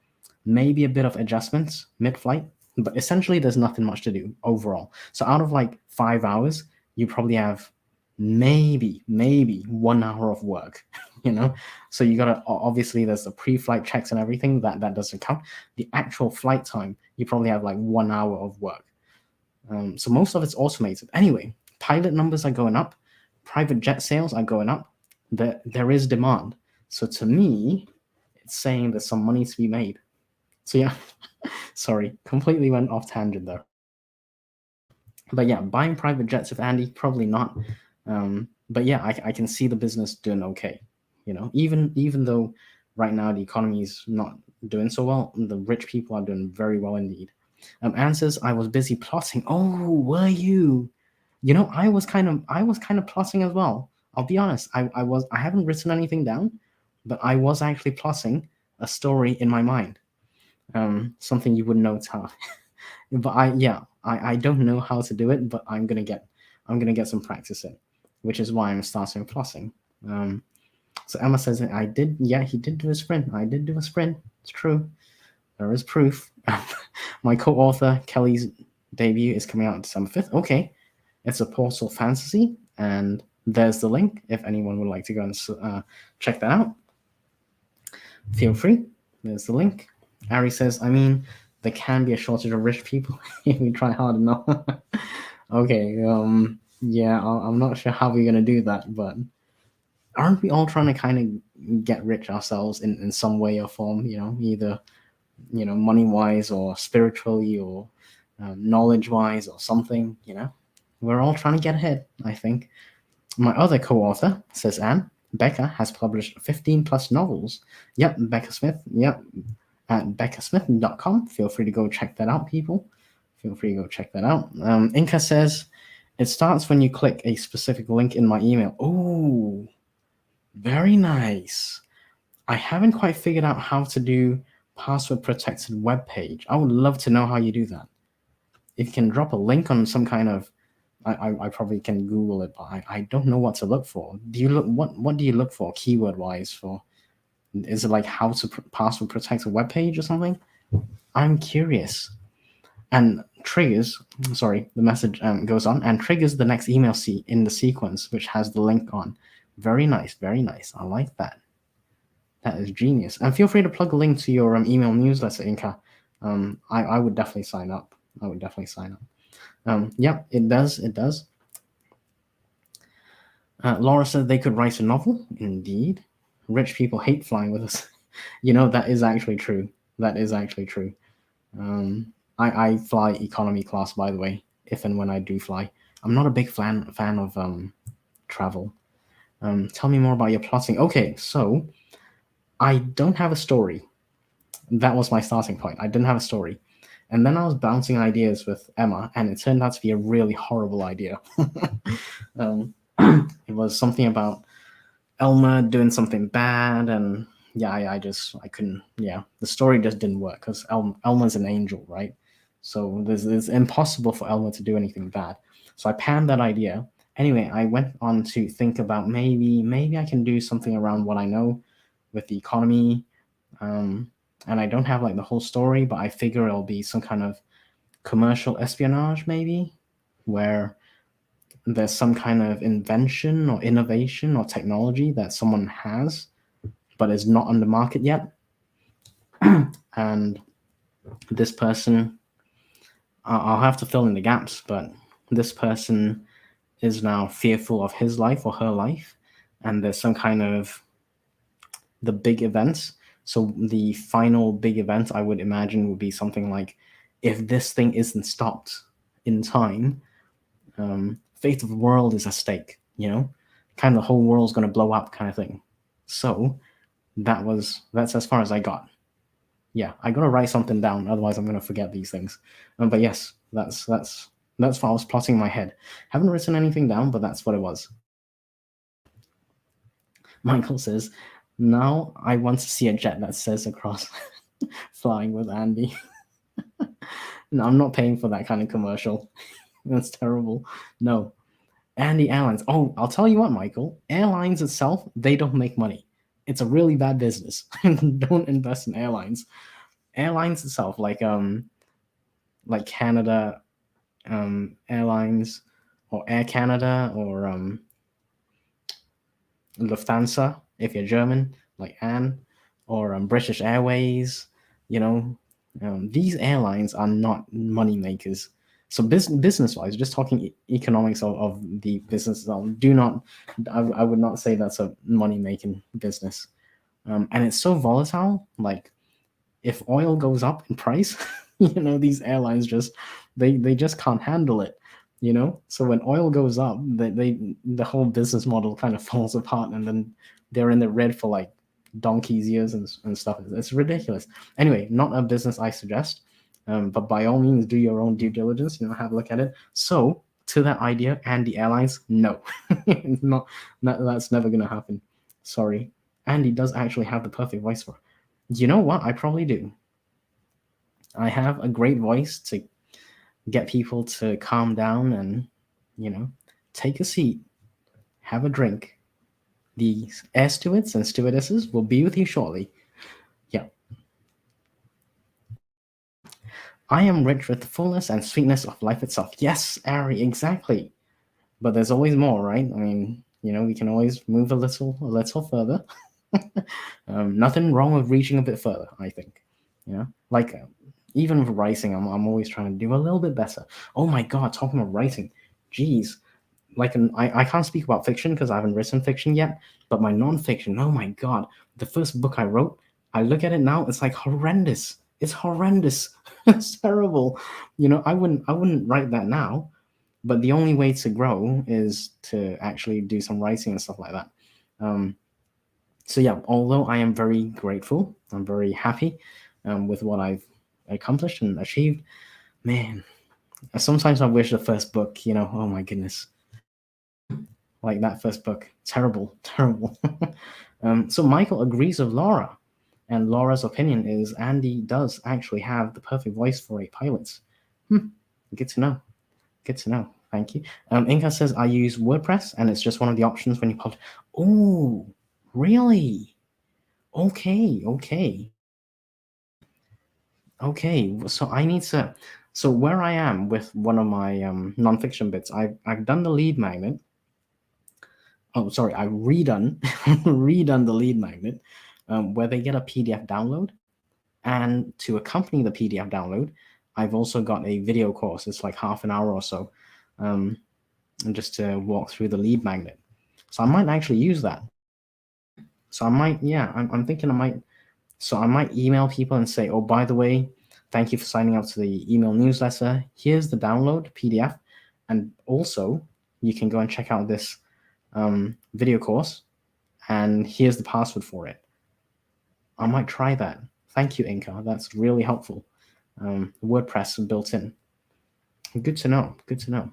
maybe a bit of adjustments mid-flight, but essentially there's nothing much to do overall. So out of like 5 hours, you probably have maybe 1 hour of work, you know. So you gotta, obviously there's the pre-flight checks and everything that doesn't count. The actual flight time, you probably have like 1 hour of work. So most of it's automated. Anyway, pilot numbers are going up, private jet sales are going up. There is demand. So to me, it's saying there's some money to be made. So yeah, sorry, completely went off tangent there. But yeah, buying private jets with Andy, probably not. But yeah, I can see the business doing okay. You know, even though right now the economy is not doing so well, the rich people are doing very well indeed. Anne says, I was busy plotting. Oh, were you? You know, I was kind of plotting as well. I'll be honest. I haven't written anything down, but I was actually plotting a story in my mind. Something you wouldn't know how. But I don't know how to do it, but I'm gonna get some practice in, which is why I'm starting plotting. So Emma says I did. Yeah, he did do a sprint. I did do a sprint. It's true. There is proof. My co-author Kelly's debut is coming out December 5th. Okay, it's a Portal Fantasy, and there's the link if anyone would like to go and check that out. Feel free. There's the link. Ari says, I mean, there can be a shortage of rich people if we try hard enough. Okay, yeah, I'm not sure how we're gonna do that, but aren't we all trying to kind of get rich ourselves in some way or form? You know, either money wise or spiritually or knowledge wise or something. You know, we're all trying to get ahead. I think. My other co-author, says Anne, Becca, has published 15 plus novels. Yep, Becca Smith. Yep, at beccasmith.com. Feel free to go check that out, people. Feel free to go check that out. Inca says, it starts when you click a specific link in my email. Oh, very nice. I haven't quite figured out how to do password protected web page. I would love to know how you do that. If you can drop a link on some kind of, I probably can Google it, but I don't know what to look for. Do you look what do you look for keyword wise for? Is it like how to password protect a web page or something? I'm curious. And triggers, sorry, the message goes on and triggers the next email in the sequence, which has the link on. Very nice, very nice. I like that. That is genius. And feel free to plug a link to your email newsletter, Inca. I would definitely sign up. I would definitely sign up. Yeah, it does. It does. Laura said they could write a novel. Indeed. Rich people hate flying with us. You know, that is actually true. That is actually true. I fly economy class, by the way, if and when I do fly. I'm not a big fan of travel. Tell me more about your plotting. Okay, so I don't have a story. That was my starting point. I didn't have a story. And then I was bouncing ideas with Emma, and it turned out to be a really horrible idea. It was something about Elmer doing something bad, and yeah, I couldn't. Yeah, the story just didn't work because Elmer's an angel, right? So it's impossible for Elmer to do anything bad. So I panned that idea. Anyway, I went on to think about maybe I can do something around what I know with the economy. And I don't have like the whole story, but I figure it'll be some kind of commercial espionage, maybe, where there's some kind of invention or innovation or technology that someone has, but is not on the market yet. And this person, I'll have to fill in the gaps, but this person is now fearful of his life or her life, and there's some kind of the big events. So the final big event I would imagine would be something like, if this thing isn't stopped in time, fate of the world is at stake. You know, kind of the whole world's going to blow up, kind of thing. So that's as far as I got. Yeah, I gotta write something down, otherwise I'm gonna forget these things. But yes, that's what I was plotting in my head. Haven't written anything down, but that's what it was. Michael says, now I want to see a jet that says across flying with Andy. No, I'm not paying for that kind of commercial. That's terrible. No. Andy Airlines. Oh, I'll tell you what, Michael. Airlines itself, they don't make money. it's a really bad business. Don't invest in airlines. Airlines itself, like Canada Airlines or Air Canada or Lufthansa if you're German, like Anne, or British Airways. You know, these airlines are not money makers. So business wise, just talking economics of the business, do not, I would not say that's a money making business. And it's so volatile. Like if oil goes up in price, these airlines they just can't handle it. So when oil goes up, the whole business model kind of falls apart, and then they're in the red for like donkey's years and stuff. It's ridiculous. Anyway, not a business I suggest, but by all means do your own due diligence. Have a look at it. So to that idea and the airlines, no. Not that's never gonna happen. Sorry. Andy does actually have the perfect voice for it. You know what? I probably do. I have a great voice to get people to calm down and, take a seat, have a drink. The air stewards and stewardesses will be with you shortly. Yeah. I am rich with the fullness and sweetness of life itself. Yes, Ari, exactly. But there's always more, right? I mean, we can always move a little further. Nothing wrong with reaching a bit further, I think. Like even with writing, I'm always trying to do a little bit better. Oh my god, talking about writing, jeez. I can't speak about fiction because I haven't written fiction yet, but my non-fiction, oh my god, the first book I wrote, I look at it now, it's like horrendous. It's horrendous. It's terrible. I wouldn't write that now, but the only way to grow is to actually do some writing and stuff like that. So yeah, although I am very grateful, I'm very happy with what I've accomplished and achieved. Man, sometimes I wish the first book, oh my goodness, like that first book, terrible, terrible. So Michael agrees with Laura, and Laura's opinion is Andy does actually have the perfect voice for a pilot. Good to know. Good to know. Thank you. Inka says I use WordPress, and it's just one of the options when you publish. Oh, really? Okay, okay. Okay, so I need to. So where I am with one of my nonfiction bits, I've done the lead magnet. Oh, sorry, I redone redone the lead magnet, where they get a PDF download, and to accompany the PDF download, I've also got a video course. It's like half an hour or so, and just to walk through the lead magnet. So I might actually use that. So I might, yeah, I'm thinking I might. So I might email people and say, oh, by the way, thank you for signing up to the email newsletter. Here's the download PDF. And also, you can go and check out this video course. And here's the password for it. I might try that. Thank you, Inka. That's really helpful. WordPress built in. Good to know. Good to know.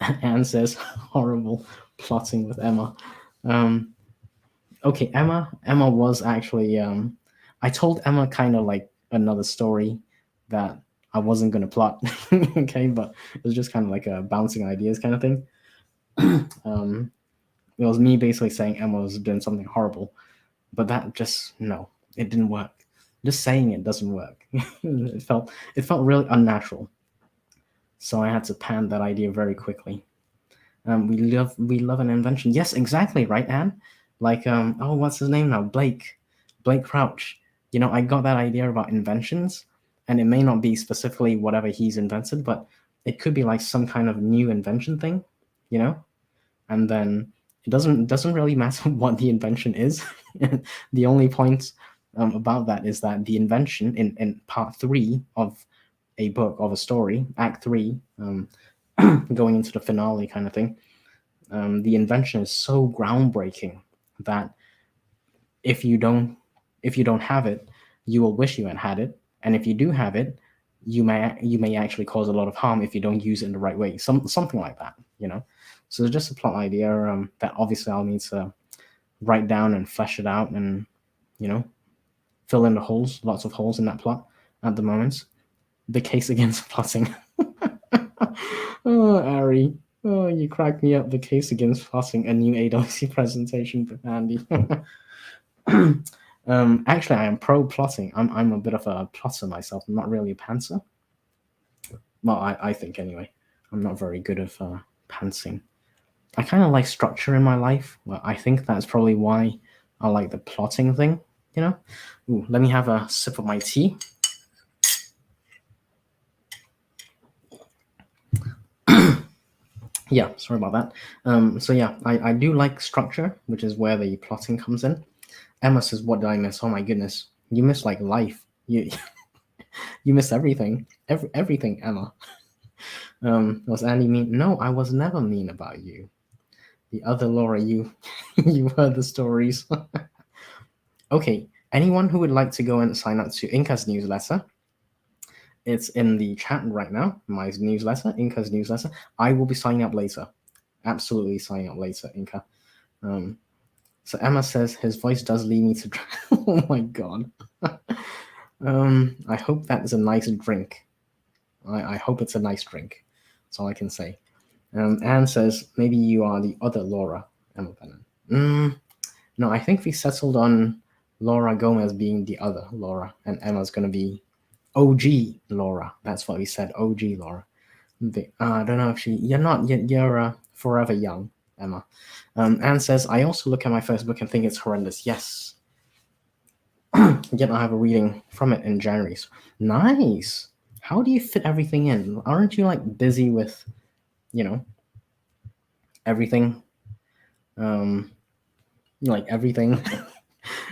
Anne says, horrible plotting with Emma. Okay, Emma was actually I told Emma kind of like another story that I wasn't gonna plot. Okay, but it was just kind of like a bouncing ideas kind of thing. It was me basically saying Emma was doing something horrible, but that just no, it didn't work. Just saying it doesn't work. it felt really unnatural. So I had to pan that idea very quickly. We love an invention. Yes, exactly, right, Anne? Like oh, what's his name now? Blake Crouch. I got that idea about inventions, and it may not be specifically whatever he's invented, but it could be like some kind of new invention thing, and then it doesn't really matter what the invention is. The only point about that is that the invention in part 3 of a book of a story, act 3, going into the finale kind of thing, the invention is so groundbreaking that if you don't have it, you will wish you had it, and if you do have it, you may actually cause a lot of harm if you don't use it in the right way. Something like that. So it's just a plot idea that obviously I'll need to write down and flesh it out, and fill in the holes. Lots of holes in that plot at the moment. The case against plotting. Oh, Ari. Oh, you cracked me up. The case against flossing, a new AWC presentation for Andy. Actually, I am pro plotting. I'm a bit of a plotter myself. I'm not really a pantser. Well, I think anyway. I'm not very good at pantsing. I kind of like structure in my life. Well, I think that's probably why I like the plotting thing. You know. Ooh, let me have a sip of my tea. Yeah, sorry about that. So yeah, I do like structure, which is where the plotting comes in. Emma says, "What did I miss? Oh my goodness, you miss like life. You you miss everything, everything, Emma." Was Andy mean? No, I was never mean about you. The other Laura, you you heard the stories. Okay, anyone who would like to go and sign up to Inca's newsletter, it's in the chat right now. My newsletter, Inca's newsletter. I will be signing up later. Absolutely signing up later, Inca. Um, so Emma says his voice does lead me to. Oh my god. I hope that's a nice drink. I hope it's a nice drink. That's all I can say. Anne says maybe you are the other Laura, Emma Bennett. No, I think we settled on Laura Gomez being the other Laura, and Emma's gonna be OG Laura. That's what we said, OG Laura. I don't know if she. You're not. You're forever young, Emma. Anne says I also look at my first book and think it's horrendous. Yes. Yet I have a reading from it in January. So, nice. How do you fit everything in? Aren't you like busy with, you know, everything? Like everything.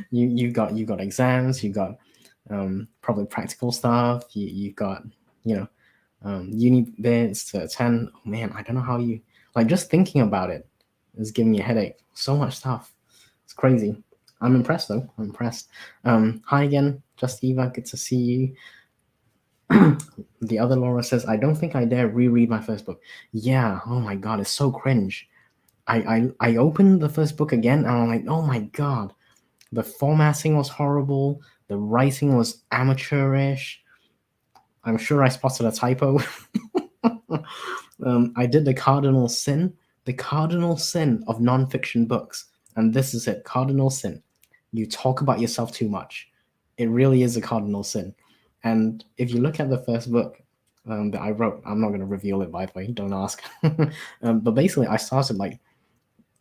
you got exams. You got probably practical stuff. You've got you know uni bits to attend. Oh man, I don't know how you like. Just thinking about it is giving me a headache. So much stuff. It's crazy. I'm impressed though. I'm impressed. Hi again, Just Eva. Good to see you. The other Laura says, I don't think I dare reread my first book. Yeah, oh my god, it's so cringe. I opened the first book again and I'm like, oh my god. The formatting was horrible. The writing was amateurish. I'm sure I spotted a typo. I did the cardinal sin of nonfiction books. And this is it, cardinal sin. You talk about yourself too much. It really is a cardinal sin. And if you look at the first book that I wrote, I'm not going to reveal it, by the way, don't ask. But basically, I started like,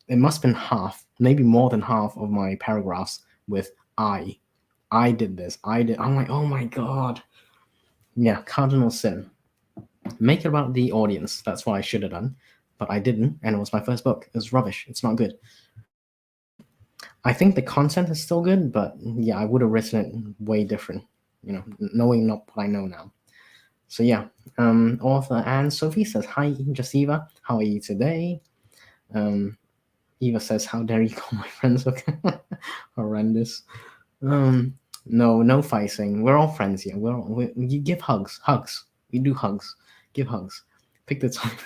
it must have been half, maybe more than half of my paragraphs with I did this, I did. I'm like, oh my God. Yeah, cardinal sin. Make it about the audience. That's what I should have done. But I didn't, and it was my first book. It was rubbish. It's not good. I think the content is still good, but yeah, I would have written it way different, knowing not what I know now. So yeah, author Anne Sophie says, hi, Just Eva. How are you today? Eva says, how dare you call my friends horrendous. No fighting. We're all friends here. You give hugs. We do hugs. Give hugs. Pick the time.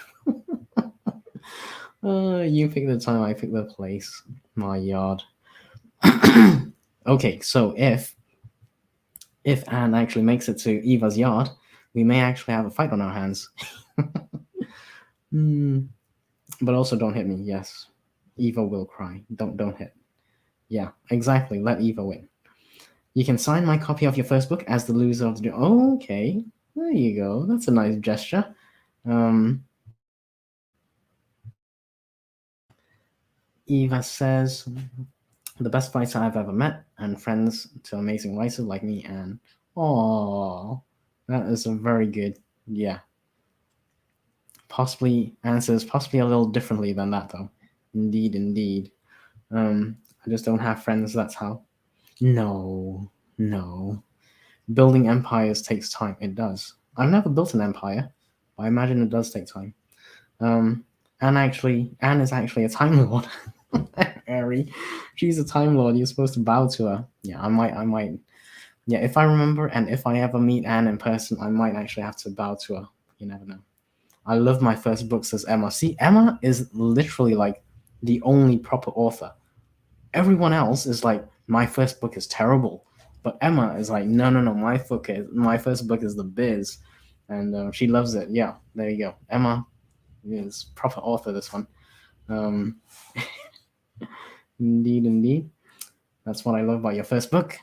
You pick the time. I pick the place. My yard. Okay, so if Anne actually makes it to Eva's yard, we may actually have a fight on our hands. But also, don't hit me. Yes, Eva will cry. Don't hit. Yeah, exactly. Let Eva win. You can sign my copy of your first book as the loser of the. Okay, there you go. That's a nice gesture. Eva says, the best writer I've ever met, and friends to amazing writers like me. And oh, that is a very good. Yeah. Possibly answers possibly a little differently than that though. Indeed. I just don't have friends. That's how. No. Building empires takes time. It does. I've never built an empire, but I imagine it does take time. Anne is actually a Time Lord. Harry, she's a Time Lord. You're supposed to bow to her. Yeah, I might. Yeah, if I remember, and if I ever meet Anne in person, I might actually have to bow to her. You never know. I love my first books as Emma. See, Emma is literally like the only proper author. Everyone else is like, my first book is terrible, but Emma is like, no. My first book is The Biz, and she loves it. Yeah, there you go, Emma. is proper author, this one. Um, indeed, indeed. That's what I love about your first book.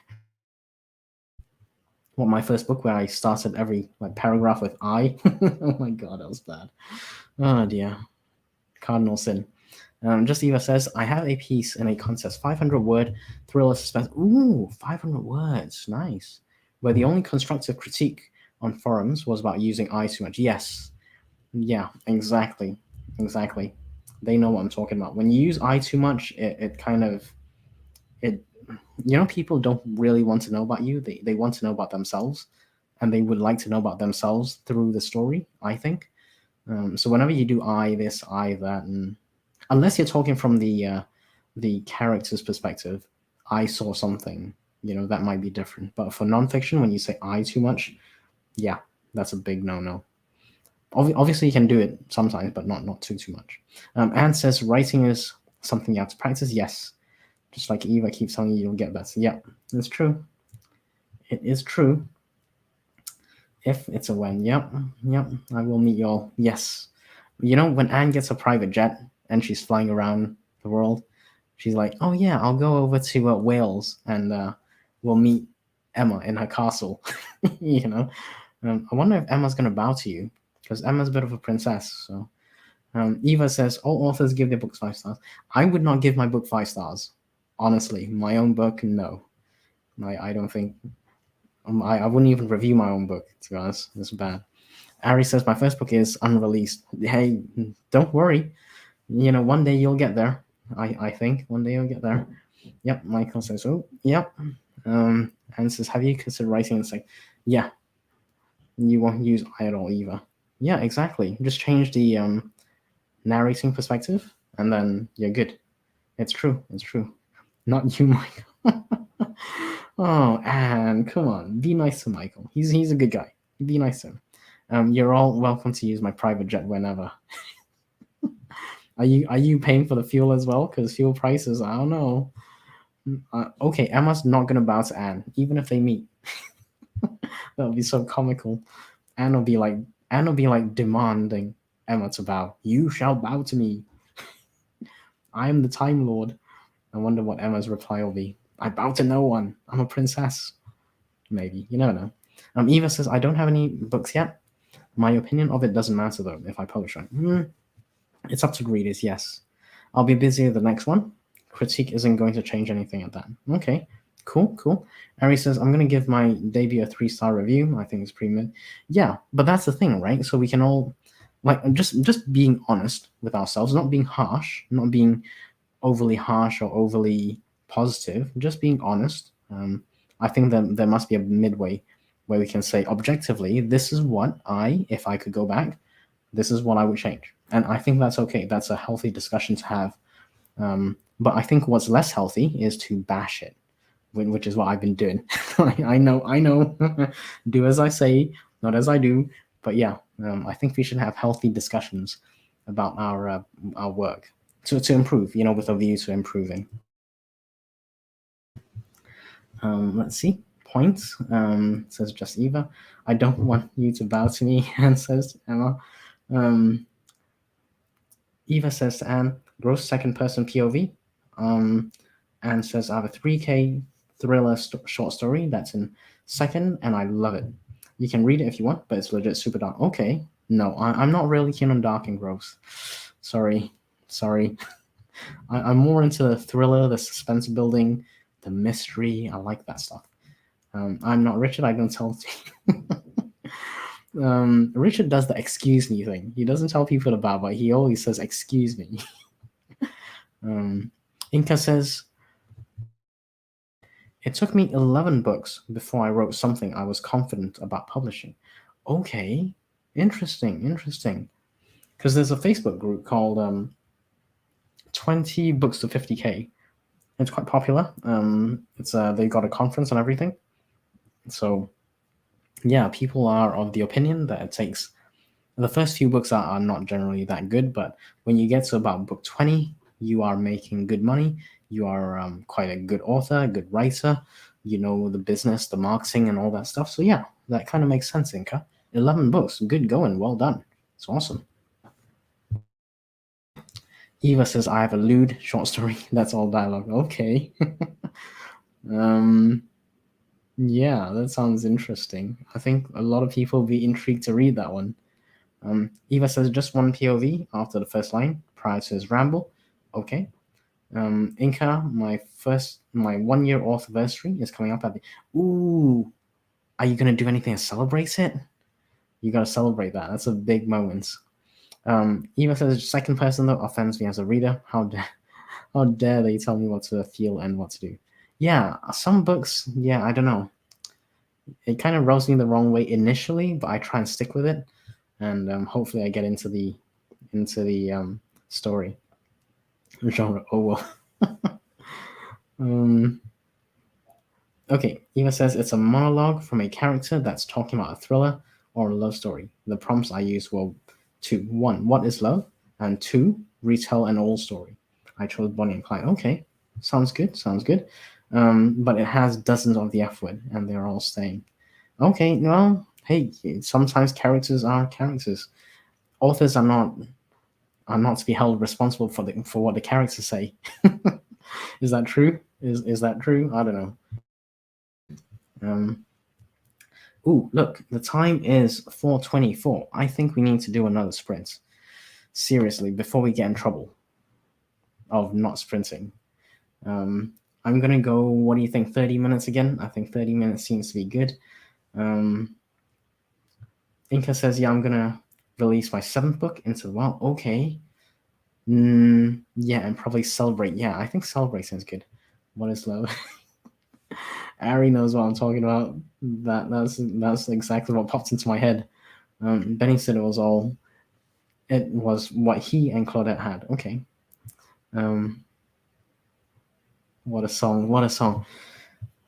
Well, my first book where I started every like paragraph with I. Oh my god, that was bad. Oh dear. Cardinal sin. Just Eva says, I have a piece in a contest, 500 word thriller suspense. Ooh, 500 words. Nice. Where the only constructive critique on forums was about using I too much. Yes. Yeah, exactly. Exactly. They know what I'm talking about. When you use I too much, it kind of, it, people don't really want to know about you. They want to know about themselves, and they would like to know about themselves through the story, I think. So whenever you do I this, I that, and unless you're talking from the character's perspective, I saw something, that might be different. But for nonfiction, when you say I too much, yeah, that's a big no-no. Obviously, you can do it sometimes, but not too much. Anne says writing is something you have to practice. Yes, just like Eva keeps telling you, you'll get better. Yeah, it's true. It is true. If it's a when, yep, yep, I will meet y'all. Yes. When Anne gets a private jet and she's flying around the world, she's like, oh yeah, I'll go over to Wales and we'll meet Emma in her castle. I wonder if Emma's going to bow to you because Emma's a bit of a princess. So Eva says, all authors give their books 5 stars. I would not give my book 5 stars. Honestly, my own book, no. I don't think I wouldn't even review my own book, to be honest. It's bad. Ari says, my first book is unreleased. Hey, don't worry. One day you'll get there. I think one day you'll get there. Yep, Michael says, oh, yep. And says, have you considered writing? It's like, yeah, you won't use I at all either. Yeah, exactly. Just change the narrating perspective, and then you're good. It's true. It's true. Not you, Michael. Oh, and come on, be nice to Michael. He's a good guy. Be nice to him. You're all welcome to use my private jet whenever. Are you paying for the fuel as well? Because fuel prices, I don't know. Okay, Emma's not gonna bow to Anne, even if they meet. That would be so comical. Anne will be like demanding Emma to bow. You shall bow to me. I am the Time Lord. I wonder what Emma's reply will be. I bow to no one. I'm a princess. Maybe. You never know. Eva says, I don't have any books yet. My opinion of it doesn't matter, though, if I publish one. It's up to readers, yes. I'll be busy with the next one. Critique isn't going to change anything at that. Okay, cool. Ari says, I'm going to give my debut a 3-star review. I think it's pretty mid. Yeah, but that's the thing, right? So we can all, just being honest with ourselves, not being harsh, not being overly harsh or overly positive, just being honest. I think that there must be a midway where we can say objectively, this is what if I could go back, this is what I would change. And I think that's okay. That's a healthy discussion to have. But I think what's less healthy is to bash it, which is what I've been doing. I know. Do as I say, not as I do. But yeah, I think we should have healthy discussions about our work to improve, with a view to improving. Let's see. Points, says Just Eva. I don't want you to bow to me, and says Emma. Eva says to Anne, gross second person POV. Anne says, I have a 3K thriller short story that's in second, and I love it. You can read it if you want, but it's legit super dark. Okay. No, I'm not really keen on dark and gross. Sorry. I'm more into the thriller, the suspense building, the mystery. I like that stuff. I'm not Richard. I don't tell. Richard does the excuse me thing. He doesn't tell people about, but he always says excuse me. Inca says, it took me 11 books before I wrote something I was confident about publishing. Okay, interesting. Because there's a Facebook group called 20 Books to 50K. It's quite popular. It's they got a conference and everything. So yeah, people are of the opinion that it takes. The first few books are not generally that good, but when you get to about book 20, you are making good money. You are quite a good author, a good writer. You know the business, the marketing, and all that stuff. So yeah, that kind of makes sense, Inca. 11 books, good going, well done. It's awesome. Eva says, I have a lewd short story. That's all dialogue. Okay. um, yeah, that sounds interesting. I think a lot of people will be intrigued to read that one. Eva says, just one POV after the first line prior to his ramble. Okay. Inca, my 1 year anniversary is coming up at the. Ooh, are you gonna do anything to celebrate it? You gotta celebrate that. That's a big moment. Eva says, second person that offends me as a reader. How dare they tell me what to feel and what to do? Yeah, some books. Yeah, I don't know. It kind of rubs me the wrong way initially, but I try and stick with it, and hopefully I get into the story genre. Oh well. um, okay, Eva says it's a monologue from a character that's talking about a thriller or a love story. The prompts I use were two: one, what is love, and two, retell an old story. I chose Bonnie and Clyde. Okay, sounds good. Sounds good. But it has dozens of the F word, and they're all staying. Okay, well, hey, sometimes characters are characters. Authors are not to be held responsible for what the characters say. Is that true? Is that true? I don't know. Um, ooh, look, the time is 4:24. I think we need to do another sprint. Seriously, before we get in trouble of not sprinting. Um, I'm gonna go. What do you think? 30 minutes again? I think 30 minutes seems to be good. Um, Inca says, "Yeah, I'm gonna release my seventh book into the wild." Okay. Yeah, and probably celebrate. Yeah, I think celebrate sounds good. What is love? Ari knows what I'm talking about. That's exactly what popped into my head. Benny said it was what he and Claudette had. Okay. Um, what a song! What a song!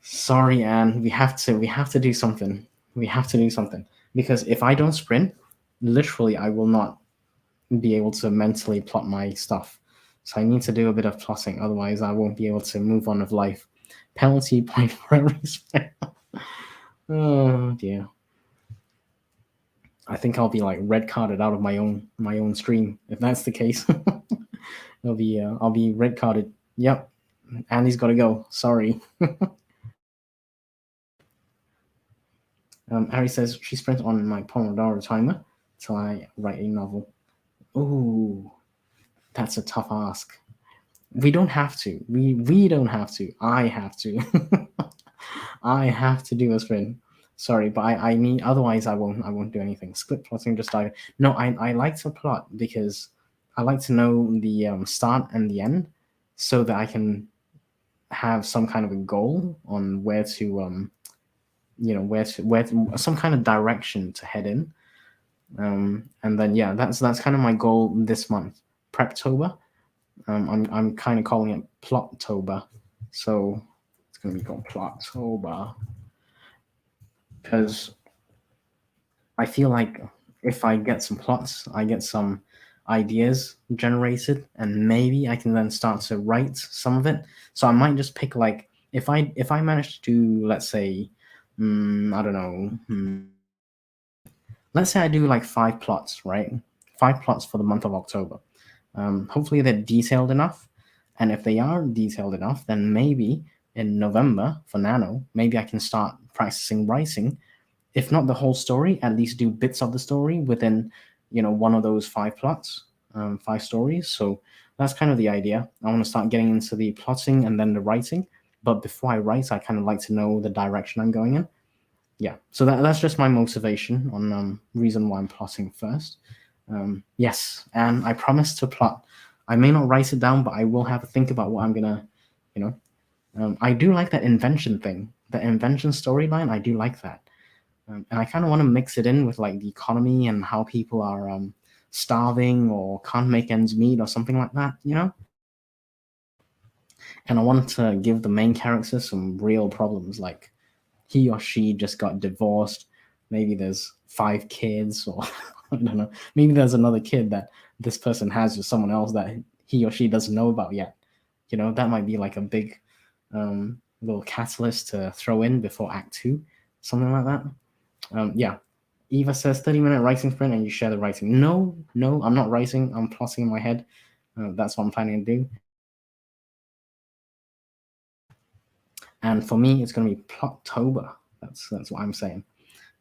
Sorry, Anne. We have to do something. We have to do something because if I don't sprint, literally, I will not be able to mentally plot my stuff. So I need to do a bit of plotting, otherwise I won't be able to move on with life. Penalty point for every sprint. Oh dear. I think I'll be like red carded out of my own stream if that's the case. I'll be red carded. Yep, Andy's got to go. Sorry. Harry says she spent on my Pomodoro timer till I write a novel. Ooh, that's a tough ask. We don't have to. We don't have to. I have to. I have to do a sprint. Sorry, but I need. Otherwise, I won't do anything. Split plotting, just dive. No, I like to plot because I like to know the start and the end, so that I can have some kind of a goal on where to where to, some kind of direction to head in. And then yeah, that's kind of my goal this month. Preptober. I'm kind of calling it Plottober, so it's gonna be called Plottober because I feel like if I get some plots, I get some ideas generated, and maybe I can then start to write some of it. So I might just pick like if I manage to do, let's say, I don't know, let's say I do like 5 plots, right? 5 plots for the month of October. Hopefully they're detailed enough, and if they are detailed enough, then maybe in November for Nano, maybe I can start practicing writing, if not the whole story, at least do bits of the story within, one of those 5 plots, 5 stories. So that's kind of the idea. I want to start getting into the plotting and then the writing. But before I write, I kind of like to know the direction I'm going in. Yeah. So that's just my motivation on reason why I'm plotting first. Yes, and I promise to plot. I may not write it down, but I will have a think about what I'm gonna, you know. I do like that invention thing, the invention storyline. I do like that. And I kind of want to mix it in with like the economy and how people are starving or can't make ends meet or something like that. And I want to give the main character some real problems, like he or she just got divorced. Maybe there's 5 kids, or I don't know. Maybe there's another kid that this person has with someone else that he or she doesn't know about yet. That might be like a big little catalyst to throw in before Act Two, something like that. Yeah. Eva says 30-minute writing sprint and you share the writing. No, I'm not writing. I'm plotting in my head. That's what I'm planning to do. And for me, it's going to be Plottober. That's what I'm saying.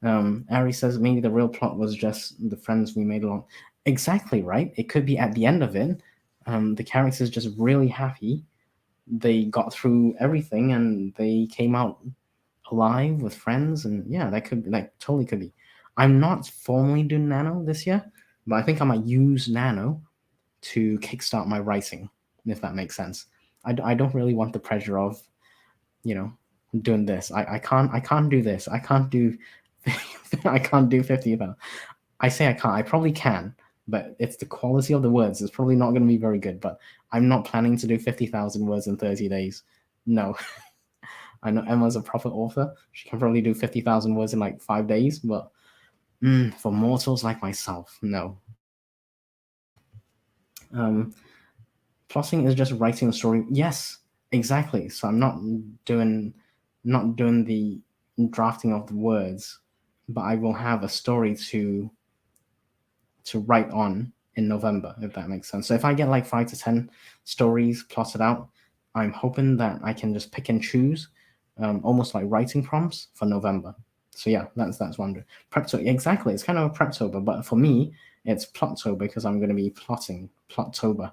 Ari says maybe the real plot was just the friends we made along. Exactly right. It could be at the end of it. The characters just really happy. They got through everything and they came out alive with friends. And yeah, that could be like totally could be. I'm not formally doing Nano this year, but I think I might use Nano to kickstart my writing, if that makes sense. I don't really want the pressure of you know doing this. I can't do this. I can't do I can't do 50 of them. I say I can't. I probably can, but it's the quality of the words. It's probably not going to be very good. But I'm not planning to do 50,000 words in 30 days. No, I know Emma's a proper author. She can probably do 50,000 words in like 5 days. But for mortals like myself, no. Um, Plotting is just writing a story. Yes, exactly. So I'm doing not doing the drafting of the words, but I will have a story to write on in November, if that makes sense. So if I get like 5 to 10 stories plotted out, I'm hoping that I can just pick and choose, almost like writing prompts for November. So yeah, that's what I'm doing. Preptober, exactly. It's kind of a Preptober, but for me, it's Plottober because I'm going to be plotting Plottober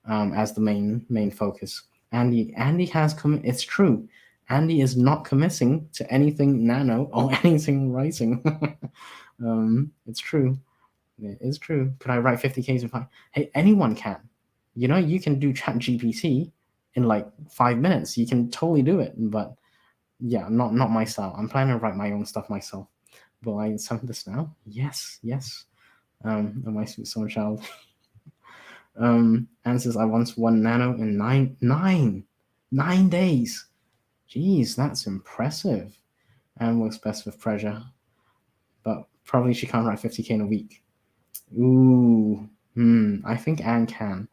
as the main focus. Andy has it's true. Andy is not committing to anything nano or anything writing. It's true. It is true. Could I write 50Ks in five? Hey, anyone can. You can do Chat GPT in like 5 minutes. You can totally do it. But yeah, not my style. I'm planning to write my own stuff myself. Will I send this now? Yes, yes. My sweet summer child. Answers I once won nano in 9 days. Jeez, that's impressive. And works best with pressure. But probably she can't write 50K in a week. Ooh. I think Anne can.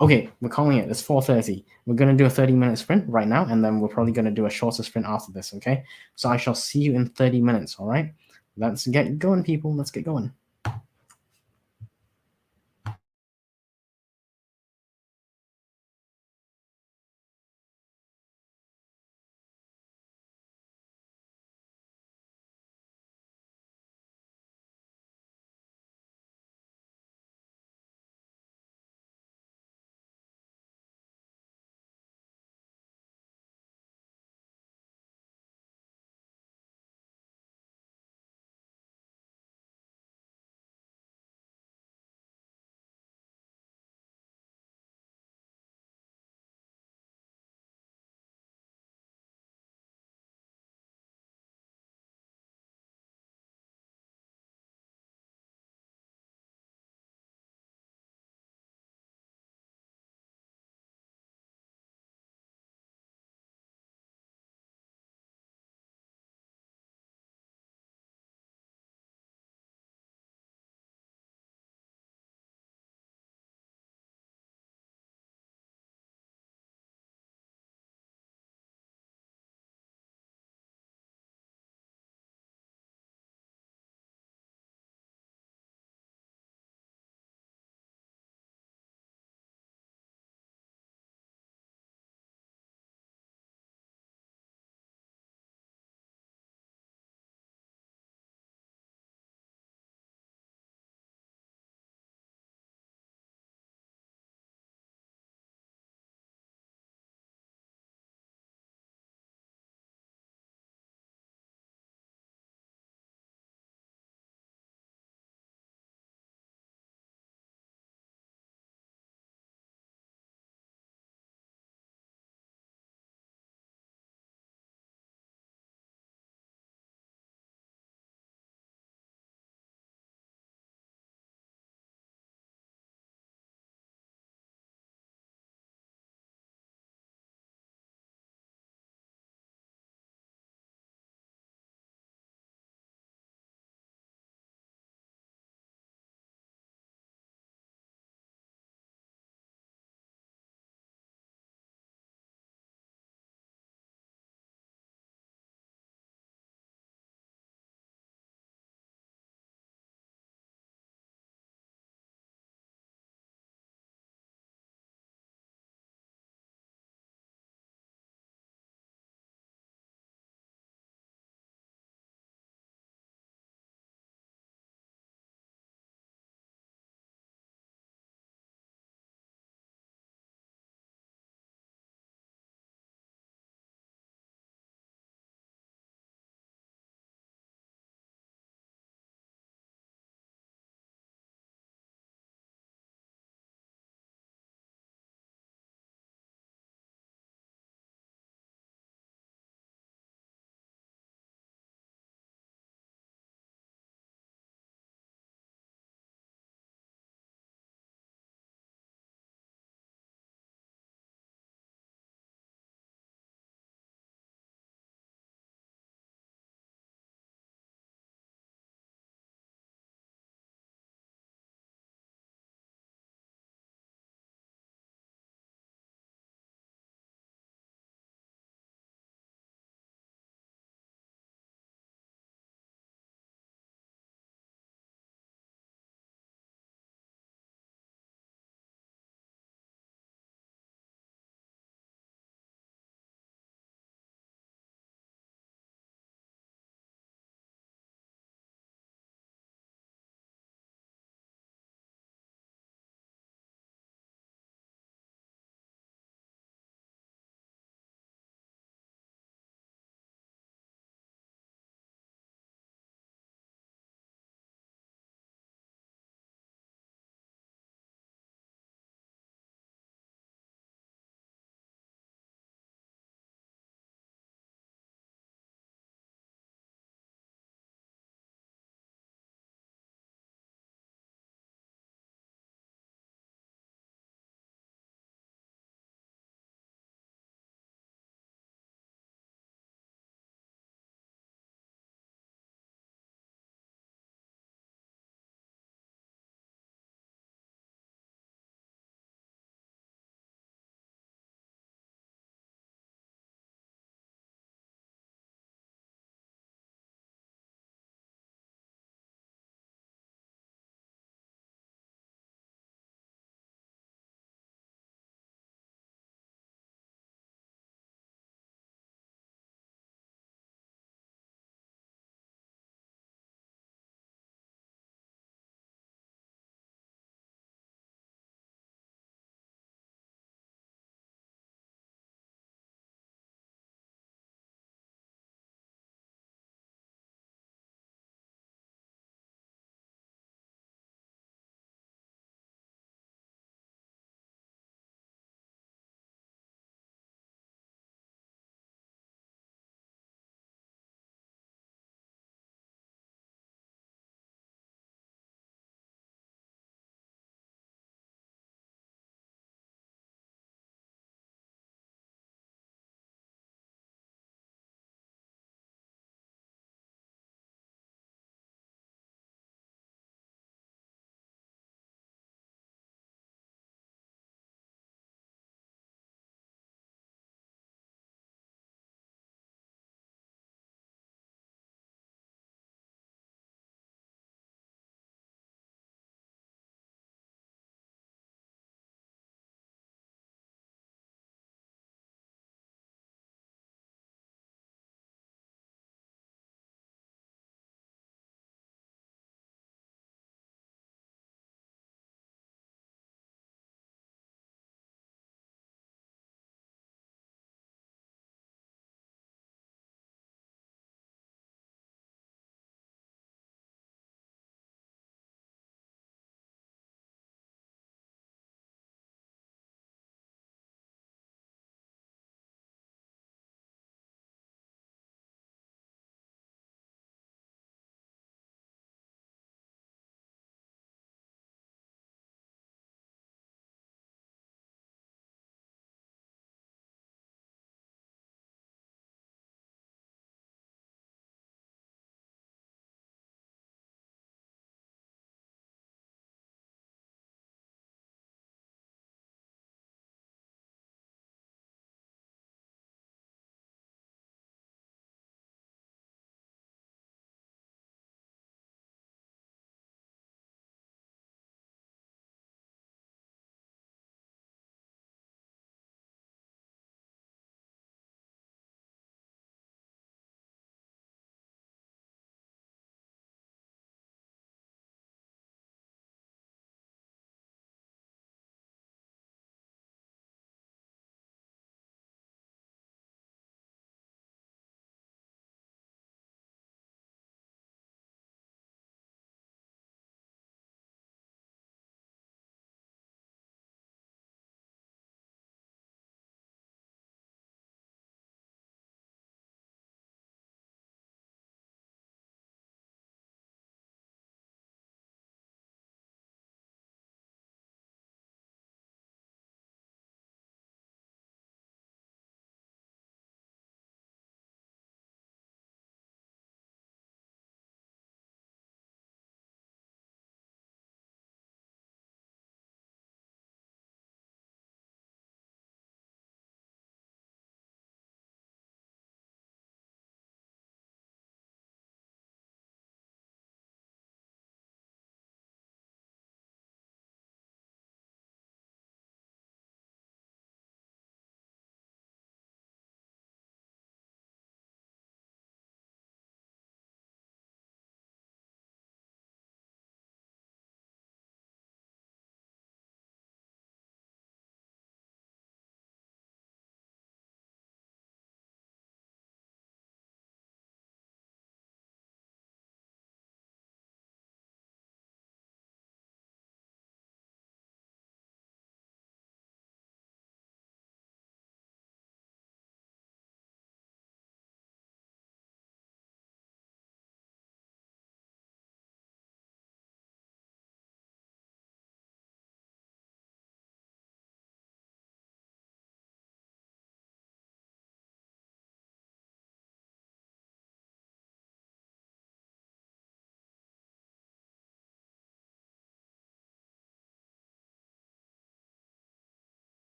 Okay, we're calling it. It's 4:30. We're gonna do a 30-minute sprint right now, and then we're probably gonna do a shorter sprint after this, okay? So I shall see you in 30 minutes, all right? Let's get going, people. Let's get going.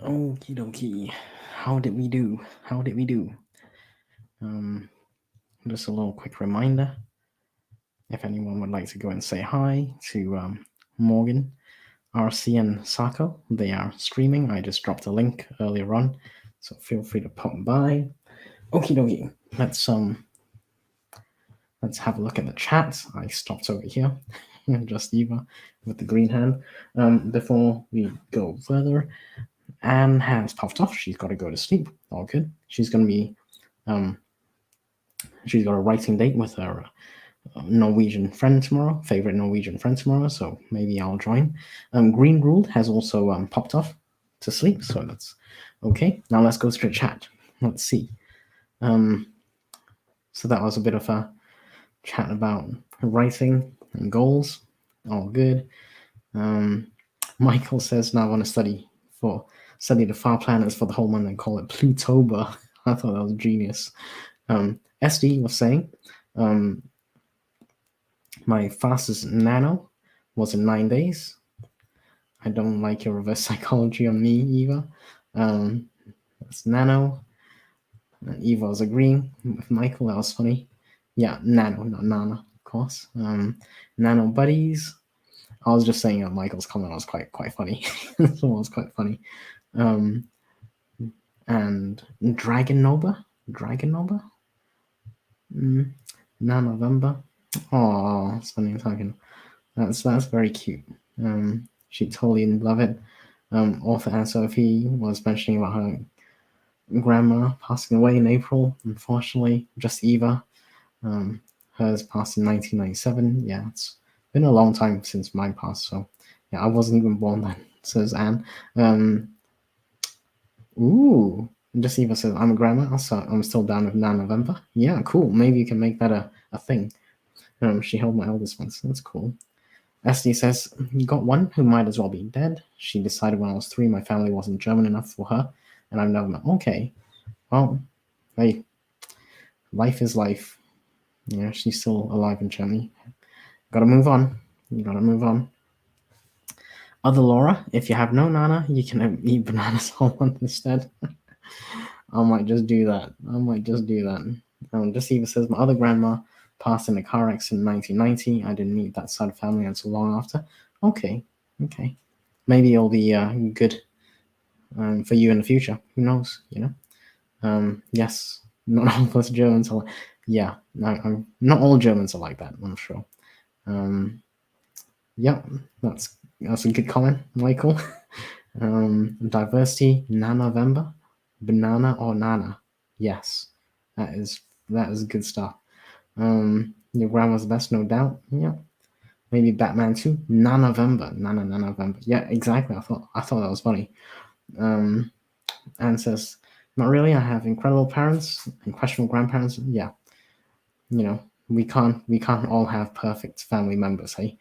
Okie dokie. How did we do? How did we do? Just a little quick reminder. If anyone would like to go and say hi to Morgan, RC, and Sako, they are streaming. I just dropped a link earlier on, so feel free to pop by. Okie dokie. Let's have a look at the chat. I stopped over here. Just Eva with the green hand. Before we go further, Anne has popped off. She's got to go to sleep. All good. She's going to be, she's got a writing date with her Norwegian friend tomorrow, favorite Norwegian friend tomorrow. So maybe I'll join. Green Ruled has also popped off to sleep. So that's okay. Now let's go straight chat. Let's see. So that was a bit of a chat about writing and goals. All good. Michael says, now I want to study the far planets for the whole month and call it Plutober. I thought that was genius. SD was saying, my fastest nano was in 9 days. I don't like your reverse psychology on me, Eva. That's nano. And Eva was agreeing with Michael. That was funny. Yeah, nano, not nana, of course. Nano buddies. I was just saying Michael's comment was quite funny. It was quite funny. And Dragon Nova. Now November. Oh, something talking. That's very cute. She totally love it. Author Anne Sophie was mentioning about her grandma passing away in April. Unfortunately, just Eva. Hers passed in 1997. Yeah, it's been a long time since mine passed. So yeah, I wasn't even born then. Says Anne. Ooh, just Eva says I'm a grandma. So I'm still down with 9 November. Yeah, cool. Maybe you can make that a thing. She held my eldest one, so that's cool. SD says, you got one who might as well be dead. She decided when I was 3 my family wasn't German enough for her, and I've never met. Okay, well, hey, life is life. Yeah, she's still alive in Germany. Gotta move on. You gotta move on. Other Laura, if you have no Nana, you can eat bananas all month instead. I might just do that. Just Eva says, my other grandma passed in a car accident in 1990. I didn't meet that side of family until long after. Okay. Maybe it'll be good for you in the future. Who knows, Yes, not all of us Germans are yeah, not all Germans are like that, I'm sure. Yeah, that's a good comment, Michael. Diversity, Nanovember, banana or nana. Yes, that is good stuff. Your grandma's best, no doubt. Yeah, maybe Batman too. Nanovember, November. Yeah, exactly. I thought that was funny. And says, not really. I have incredible parents and questionable grandparents. Yeah, we can't all have perfect family members. Hey,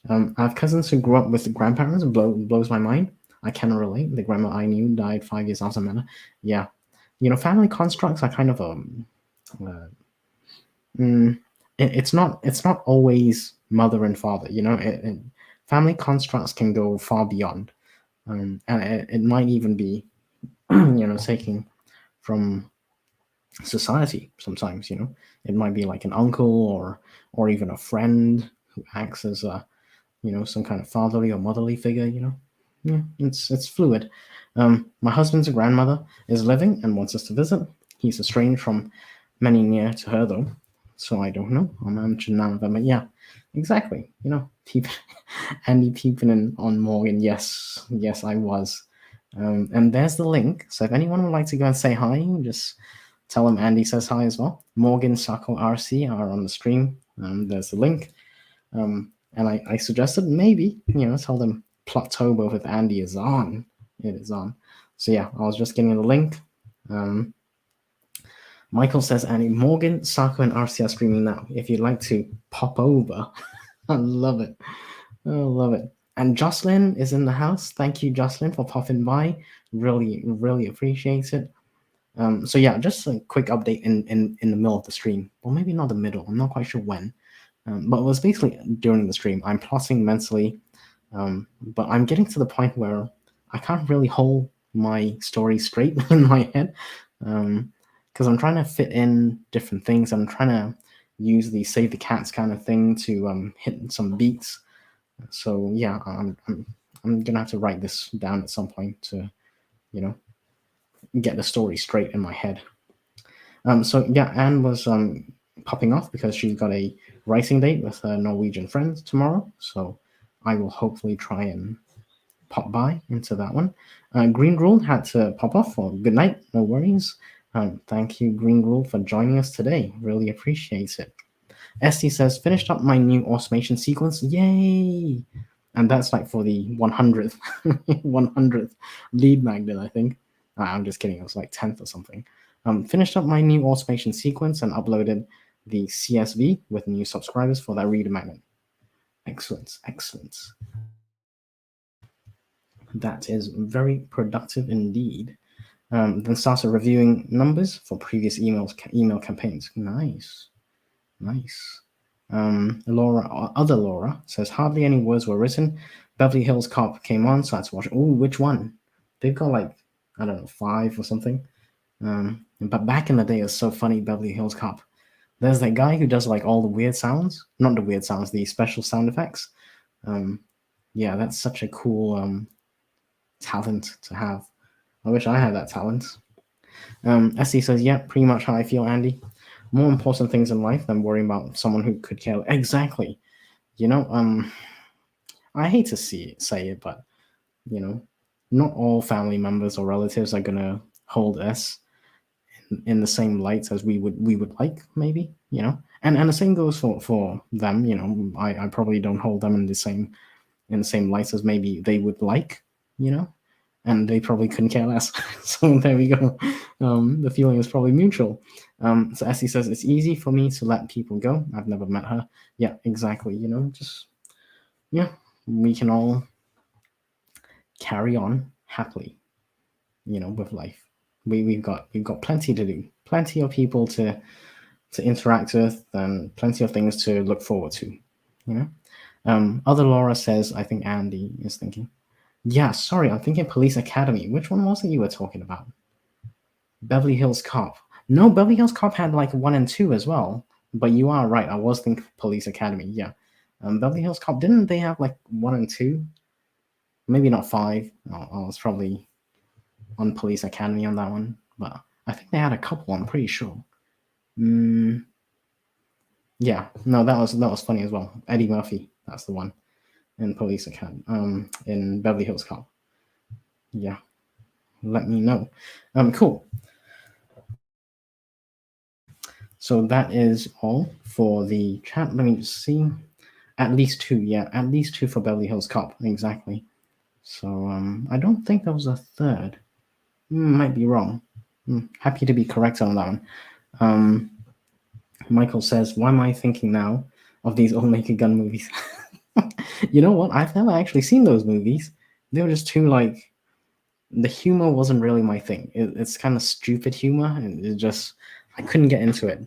I have cousins who grew up with grandparents. Blows my mind. I cannot relate. The grandma I knew died 5 years after Mena. Yeah, family constructs are kind of it's not always mother and father. Family constructs can go far beyond, and it might even be taking from society sometimes. It might be like an uncle or even a friend who acts as a some kind of fatherly or motherly figure. Yeah, it's fluid. My husband's grandmother is living and wants us to visit. He's estranged from many near to her though, so I don't know. I'm mentioning none of them, but yeah, exactly. Andy peeping in on Morgan. Yes, I was. And there's the link. So if anyone would like to go and say hi, just tell them Andy says hi as well. Morgan, Sako, RC are on the stream. There's the link. And I suggested maybe, tell them Plottober with Andy is on. It is on. So yeah, I was just getting the link. Michael says, Andy, Morgan, Sako, and RC are streaming now. If you'd like to pop over, I love it. And Jocelyn is in the house. Thank you, Jocelyn, for popping by. Really, really appreciate it. So yeah, just a quick update in the middle of the stream. Well, maybe not the middle. I'm not quite sure when. But it was basically during the stream. I'm plotting mentally, but I'm getting to the point where I can't really hold my story straight in my head, because I'm trying to fit in different things. I'm trying to use the save the cats kind of thing to hit some beats. So yeah, I'm gonna have to write this down at some point to, you know, get the story straight in my head. So yeah, Anne was popping off because she's got a writing date with her Norwegian friends tomorrow. So I will hopefully try and pop by into that one. Green Rule had to pop off for good night. No worries. Thank you, Green Rule, for joining us today. Really appreciate it. ST says, finished up my new automation sequence. Yay! And that's like for the 100th 100th lead magnet, I think. I'm just kidding. It was like 10th or something. Finished up my new automation sequence and uploaded the CSV with new subscribers for that reader magnet. Excellent, excellent. That is very productive indeed. Then started reviewing numbers for previous email campaigns. Nice, nice. Other Laura says hardly any words were written. Beverly Hills Cop came on, so I had to watch. Oh, which one? They've got like, I don't know, 5 or something. But back in the day, it was so funny. Beverly Hills Cop. There's that guy who does like all the weird sounds, not the weird sounds, the special sound effects. Yeah, that's such a cool talent to have. I wish I had that talent. SC says, yeah, pretty much how I feel, Andy. More important things in life than worrying about someone who could care. Exactly. You know, I hate to say it, but you know, not all family members or relatives are gonna hold us in the same light as we would like, maybe, you know. And the same goes for them, you know. I probably don't hold them in the same light as maybe they would like, you know, and they probably couldn't care less. So there we go. The feeling is probably mutual. So Essie says, it's easy for me to let people go. I've never met her. Yeah, exactly. You know, just, yeah, we can all carry on happily, you know, with life. We've got plenty to do, plenty of people to interact with, and plenty of things to look forward to, you know. Other Laura says, I think Andy is thinking. Yeah, sorry, I'm thinking Police Academy. Which one was it you were talking about? Beverly Hills Cop. No, Beverly Hills Cop had like 1 and 2 as well. But you are right. I was thinking Police Academy. Yeah. Beverly Hills Cop, didn't they have like 1 and 2? Maybe not 5. I was probably on Police Academy on that one. But I think they had a couple, I'm pretty sure. Yeah. No, that was funny as well. Eddie Murphy. That's the one in Police Academy. In Beverly Hills Cop. Yeah. Let me know. Cool. So that is all for the chat. Let me just see. At least 2, yeah. At least 2 for Beverly Hills Cop, exactly. So I don't think there was a third. Might be wrong. Happy to be correct on that one. Michael says, why am I thinking now of these old Naked Gun movies? You know what? I've never actually seen those movies. They were just too like, the humor wasn't really my thing. It's kind of stupid humor, and I couldn't get into it.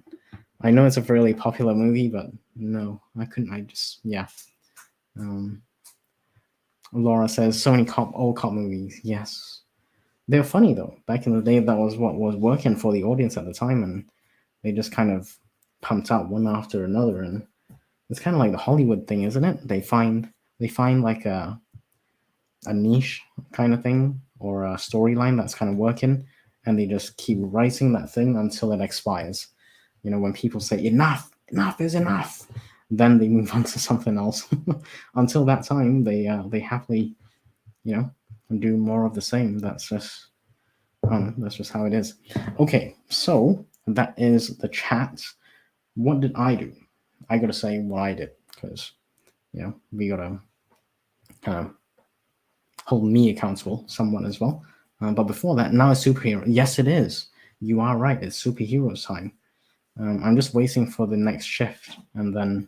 I know it's a fairly popular movie, but no, I couldn't. Yeah. Laura says, so many old cop movies. Yes. They're funny though. Back in the day, that was what was working for the audience at the time, and they just kind of pumped out one after another. And it's kind of like the Hollywood thing, isn't it? They find like a niche kind of thing or a storyline that's kind of working, and they just keep writing that thing until it expires. You know, when people say enough is enough, then they move on to something else. Until that time, they happily, you know, do more of the same. That's just how it is. Okay, so that is the chat. What did I do? I gotta say what I did, because you know, we gotta kind of hold me accountable somewhat as well. But before that, now it's superhero. Yes, it is. You are right. It's superheroes time. I'm just waiting for the next shift, and then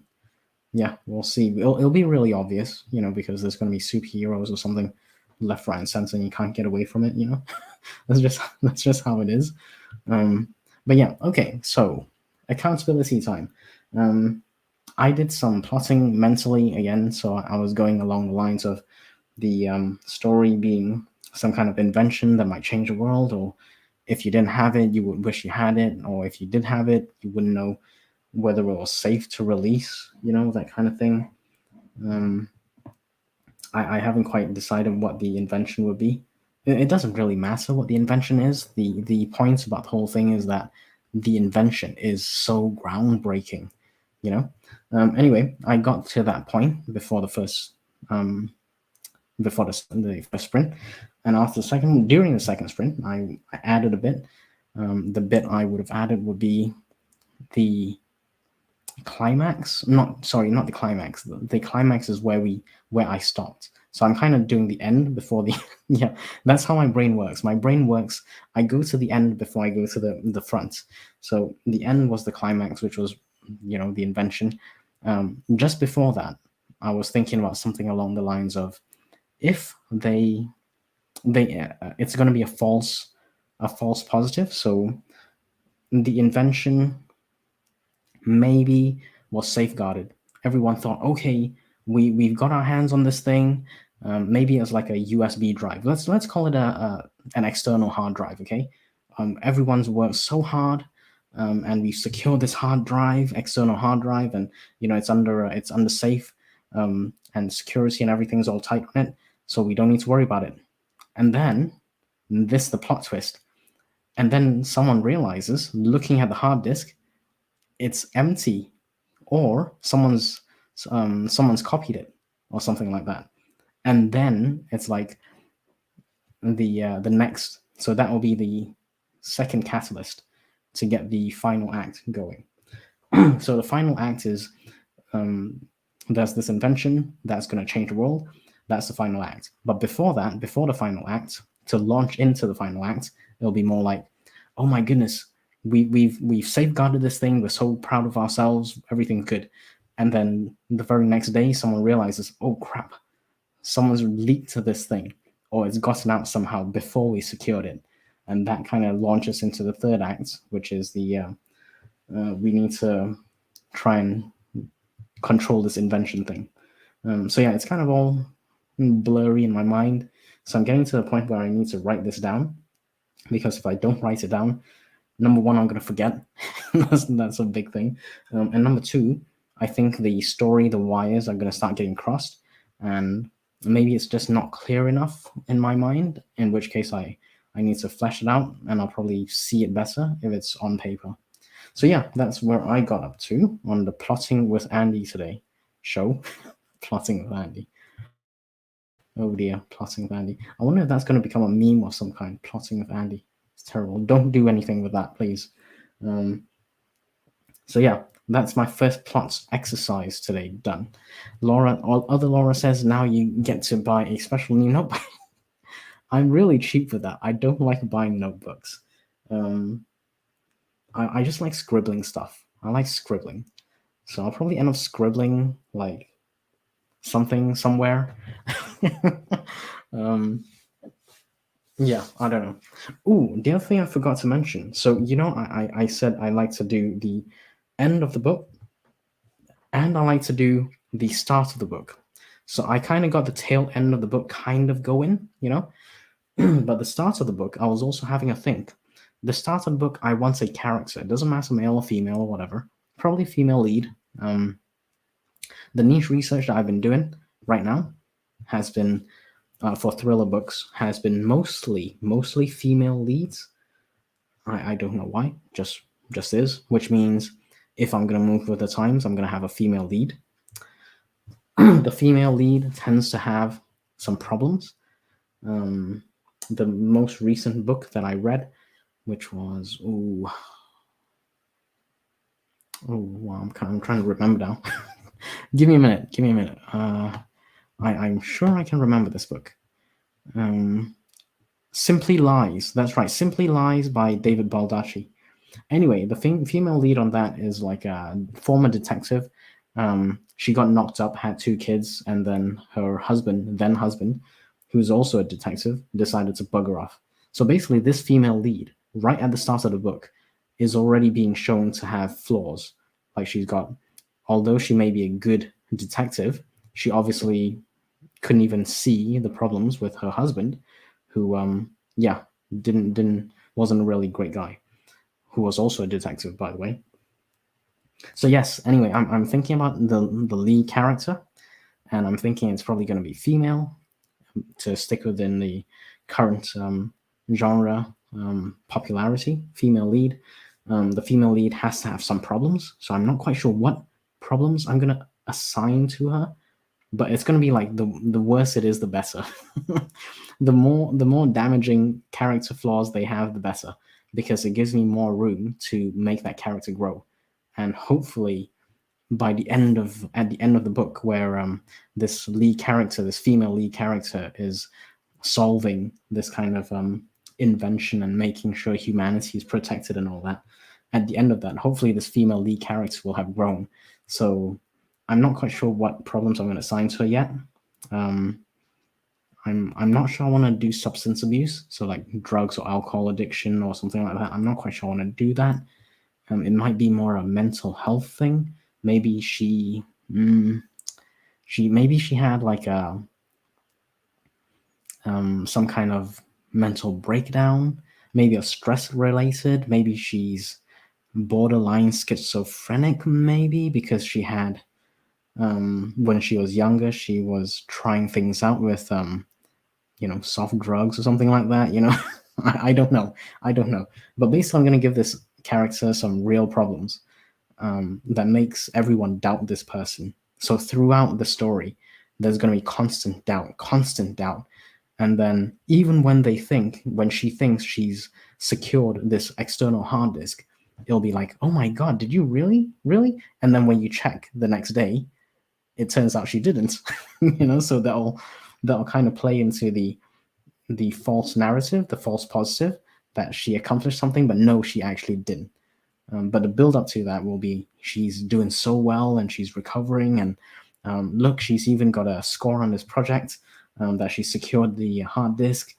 yeah, we'll see. It'll be really obvious, you know, because there's going to be superheroes or something left, right, and center, and you can't get away from it. You know, that's just how it is. But yeah, okay. So accountability time. I did some plotting mentally again, so I was going along the lines of the story being some kind of invention that might change the world, or if you didn't have it, you would wish you had it, or if you did have it, you wouldn't know whether it was safe to release, that kind of thing. Um, I haven't quite decided what the invention would be. It doesn't really matter what the invention is. The point about the whole thing is that the invention is so groundbreaking, you know. Anyway, I got to that point before the first the first sprint, and during the second sprint, I added a bit. The bit I would have added would be the climax. Not the climax. The climax is where I stopped. So I'm kind of doing the end before the yeah. That's how my brain works. My brain works. I go to the end before I go to the front. So the end was the climax, which was the invention. Just before that, I was thinking about something along the lines of, if it's going to be a false positive. So the invention maybe was safeguarded. Everyone thought, okay, we've got our hands on this thing. Maybe it's like a USB drive. Let's call it an external hard drive. Okay, everyone's worked so hard, and we've secured this external hard drive, and it's under safe, and security and everything's all tight on it, so we don't need to worry about it. And then the plot twist. And then someone realizes, looking at the hard disk, it's empty, or someone's copied it, or something like that. And then it's like the next. So that will be the second catalyst to get the final act going. So the final act is, there's this invention that's going to change the world. That's the final act. But before the final act, to launch into the final act, it'll be more like, oh my goodness, we've safeguarded this thing. We're so proud of ourselves. Everything's good. And then the very next day, someone realizes, oh crap, someone's leaked to this thing, or it's gotten out somehow before we secured it. And that kind of launches into the third act, which is we need to try and control this invention thing. So yeah, it's kind of all blurry in my mind. So I'm getting to the point where I need to write this down, because if I don't write it down, number one, I'm going to forget. that's a big thing. And number two, I think the wires are going to start getting crossed, and maybe it's just not clear enough in my mind, in which case I need to flesh it out, and I'll probably see it better if it's on paper. So yeah, that's where I got up to on the Plotting with Andy today show. Plotting with Andy. Oh dear, Plotting with Andy. I wonder if that's going to become a meme of some kind. Plotting with Andy. It's terrible. Don't do anything with that, please. So yeah, that's my first plots exercise today done. Laura says now you get to buy a special new notebook. I'm really cheap with that. I don't like buying notebooks. I just like scribbling stuff. I like scribbling. So I'll probably end up scribbling like something somewhere. Yeah, I don't know. Ooh, the other thing I forgot to mention. So, I said I like to do the end of the book, and I like to do the start of the book. So I kind of got the tail end of the book kind of going, but the start of the book, I was also having a think. The start of the book, I want a character. It doesn't matter, male or female or whatever. Probably female lead. The niche research that I've been doing right now has been, for thriller books, has been mostly female leads. I don't know why, just is, which means if I'm going to move with the times, I'm going to have a female lead. The female lead tends to have some problems. The most recent book that I read, which was wow, I'm trying to remember now. Give me a minute. I'm sure I can remember this book. Simply Lies. That's right. Simply Lies by David Baldacci. Anyway, the female lead on that is like a former detective. She got knocked up, had 2 kids, and then her husband, who's also a detective, decided to bug her off. So basically, this female lead, right at the start of the book, is already being shown to have flaws. Like although she may be a good detective, she obviously couldn't even see the problems with her husband, who yeah, didn't wasn't a really great guy, who was also a detective, by the way. So yes, anyway, I'm thinking about the lead character, and I'm thinking it's probably going to be female to stick within the current genre popularity. Female lead. The female lead has to have some problems, so I'm not quite sure what problems I'm going to assign to her, but it's going to be like the worse it is, the better. The more damaging character flaws they have, the better, because it gives me more room to make that character grow, and hopefully by the end of at the end of the book, where this lead character, this female lead character, is solving this kind of invention and making sure humanity is protected and all that. At the end of that, hopefully this female lead character will have grown. So I'm not quite sure what problems I'm going to assign to her yet. I'm not sure I want to do substance abuse, so like drugs or alcohol addiction or something like that. I'm not quite sure I want to do that. It might be more a mental health thing. Maybe maybe she had like a some kind of mental breakdown, maybe a stress related. Maybe she's borderline schizophrenic, maybe because she had when she was younger, she was trying things out with soft drugs or something like that. I don't know. I don't know. But basically, I'm going to give this character some real problems that makes everyone doubt this person. So throughout the story, there's going to be constant doubt. And then even when she thinks she's secured this external hard disk, it'll be like, oh my God, did you really? Really? And then when you check the next day, it turns out she didn't. So that'll kind of play into the false narrative, the false positive that she accomplished something, but no, she actually didn't. But the build up to that will be she's doing so well and she's recovering, and look, she's even got a score on this project that she secured the hard disk.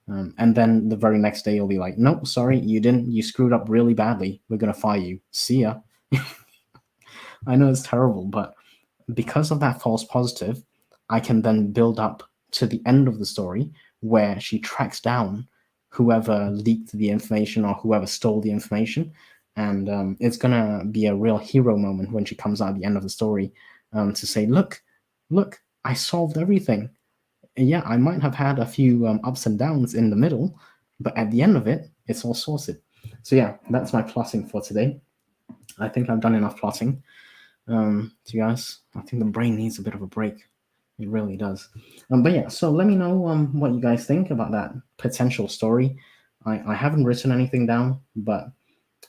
And then the very next day, you'll be like, nope, sorry, you didn't. You screwed up really badly. We're going to fire you. See ya. I know it's terrible, but because of that false positive, I can then build up to the end of the story where she tracks down whoever leaked the information or whoever stole the information. And it's going to be a real hero moment when she comes out at the end of the story to say, look, I solved everything. Yeah, I might have had a few ups and downs in the middle, but at the end of it, it's all sorted. So yeah, that's my plotting for today. I think I've done enough plotting. To be honest, I think the brain needs a bit of a break. It really does. But yeah, so let me know what you guys think about that potential story. I haven't written anything down, but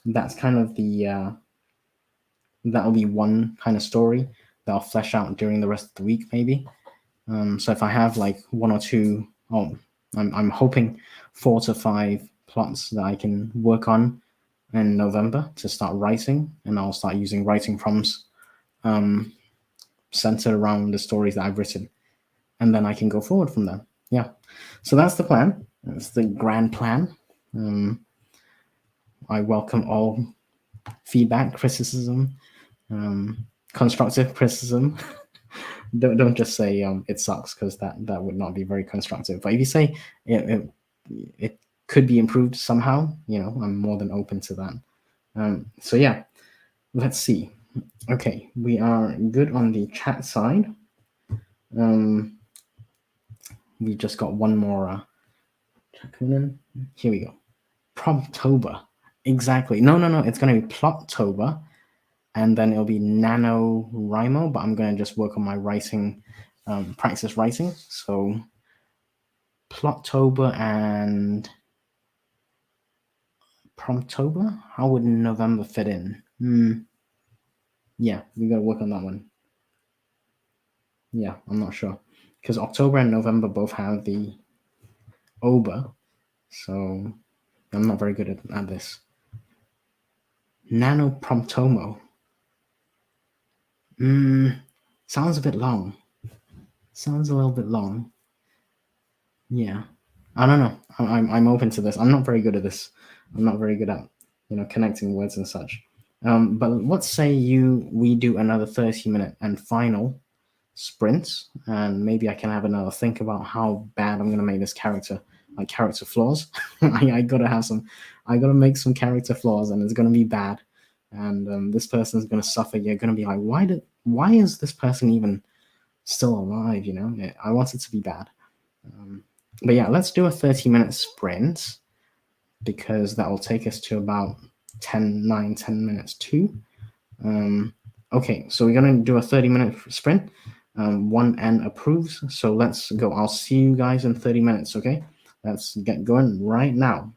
that's kind of that'll be one kind of story that I'll flesh out during the rest of the week, maybe. So if I have like one or two, I'm hoping 4 to 5 plots that I can work on in November to start writing, and I'll start using writing prompts centered around the stories that I've written, and then I can go forward from there. Yeah, so that's the plan. That's the grand plan. I welcome all feedback, criticism, constructive criticism. don't just say it sucks, because that would not be very constructive. But if you say it could be improved somehow, I'm more than open to that. So yeah, let's see. Okay, we are good on the chat side. We just got one more chat coming in. Here we go. Promptober. Exactly. No. It's going to be Plottober, and then it'll be NaNoWriMo, but I'm going to just work on my writing, practice writing. So Plottober and Promptober? How would November fit in? Yeah, we got to work on that one. Yeah, I'm not sure. Because October and November both have the Ober, so I'm not very good at this. NaNoPromptomo. Sounds a bit long. Sounds a little bit long. Yeah, I don't know. I'm open to this. I'm not very good at this. I'm not very good at connecting words and such. But let's say we do another 30-minute and final sprint, and maybe I can have another think about how bad I'm going to make this character like character flaws. I gotta have some. I gotta make some character flaws, and it's gonna be bad. And this person's gonna suffer. You're gonna be like, why is this person even still alive? You know, I want it to be bad. But yeah, let's do a 30-minute sprint because that will take us to about 10 minutes too. Okay, so we're going to do a 30-minute sprint. 1N approves. So let's go. I'll see you guys in 30 minutes, okay? Let's get going right now.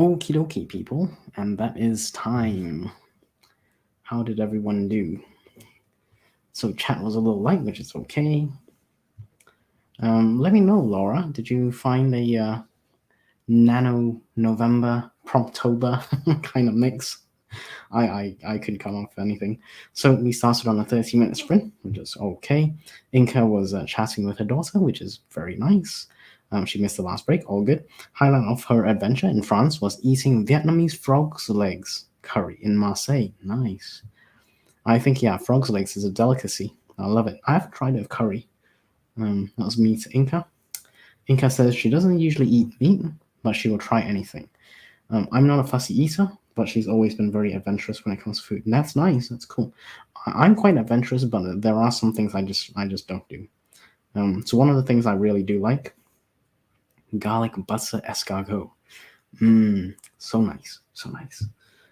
Okie dokie, people, and that is time. How did everyone do? So chat was a little light, which is okay. Let me know, Laura. Did you find a nano November Promptober kind of mix? I could come up with anything. So we started on a 30-minute sprint, which is okay. Inka was chatting with her daughter, which is very nice. She missed the last break, all good. Highlight of her adventure in France was eating Vietnamese frog's legs curry in Marseille. Nice. I think, yeah, frog's legs is a delicacy. I love it. I haven't tried it with curry. That was me to Inka. Inka says she doesn't usually eat meat, but she will try anything. I'm not a fussy eater, but she's always been very adventurous when it comes to food, and that's nice. That's cool. I'm quite adventurous, but there are some things I just don't do. So one of the things I really do like, garlic butter escargot. So nice, so nice.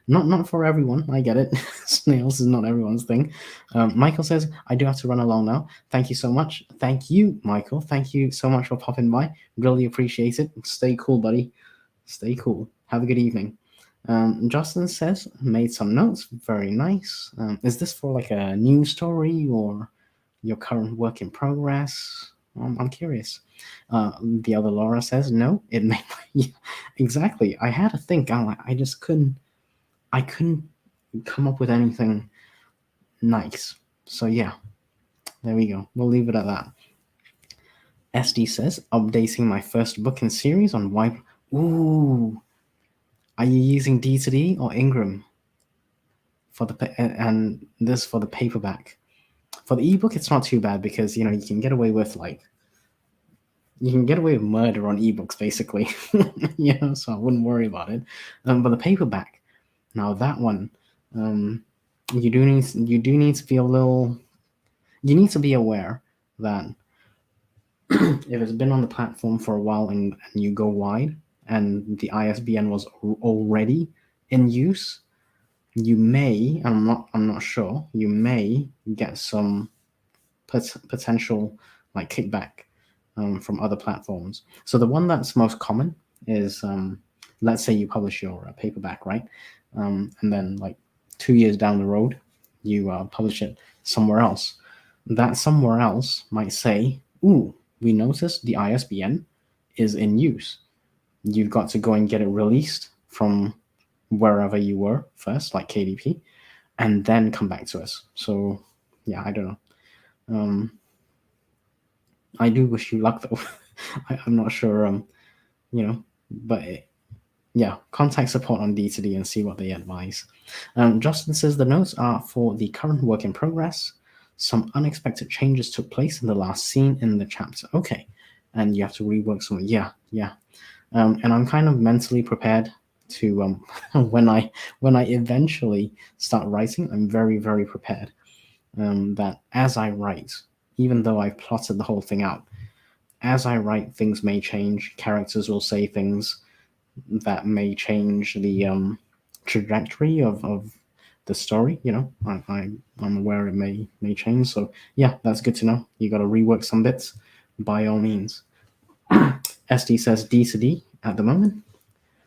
Not for everyone. I get it. Snails is not everyone's thing. Michael says, I do have to run along now. Thank you so much. Thank you, Michael. Thank you so much for popping by. Really appreciate it. Stay cool, buddy. Stay cool. Have a good evening. Justin says, made some notes. Very nice. Is this for like a news story or your current work in progress? I'm curious. The other Laura says, no, it made yeah, exactly. I had to think. I just couldn't. I couldn't come up with anything nice. So yeah, there we go. We'll leave it at that. SD says, updating my first book in series on why. Ooh, are you using D2D or Ingram for the and this for the paperback? For the ebook, it's not too bad because you can get away with murder on ebooks basically. So I wouldn't worry about it. But the paperback, now that one, you do need to be a little. You need to be aware that if it's been on the platform for a while and you go wide and the ISBN was already in use, you may, I'm not sure, you may get some potential like kickback from other platforms. So the one that's most common is, let's say you publish your paperback, right? And then like 2 years down the road, you publish it somewhere else. That somewhere else might say, ooh, we noticed the ISBN is in use. You've got to go and get it released from wherever you were first, like KDP, and then come back to us. So yeah, I don't know. I do wish you luck though. I'm not sure, but yeah, contact support on D2D and see what they advise. Justin says the notes are for the current work in progress. Some unexpected changes took place in the last scene in the chapter. Okay, and you have to rework some. Yeah. And I'm kind of mentally prepared to when I eventually start writing, I'm very, very prepared that as I write, even though I've plotted the whole thing out, as I write, things may change. Characters will say things that may change the trajectory of the story. I'm aware it may change. So yeah, that's good to know. You got to rework some bits, by all means. SD says D2D at the moment,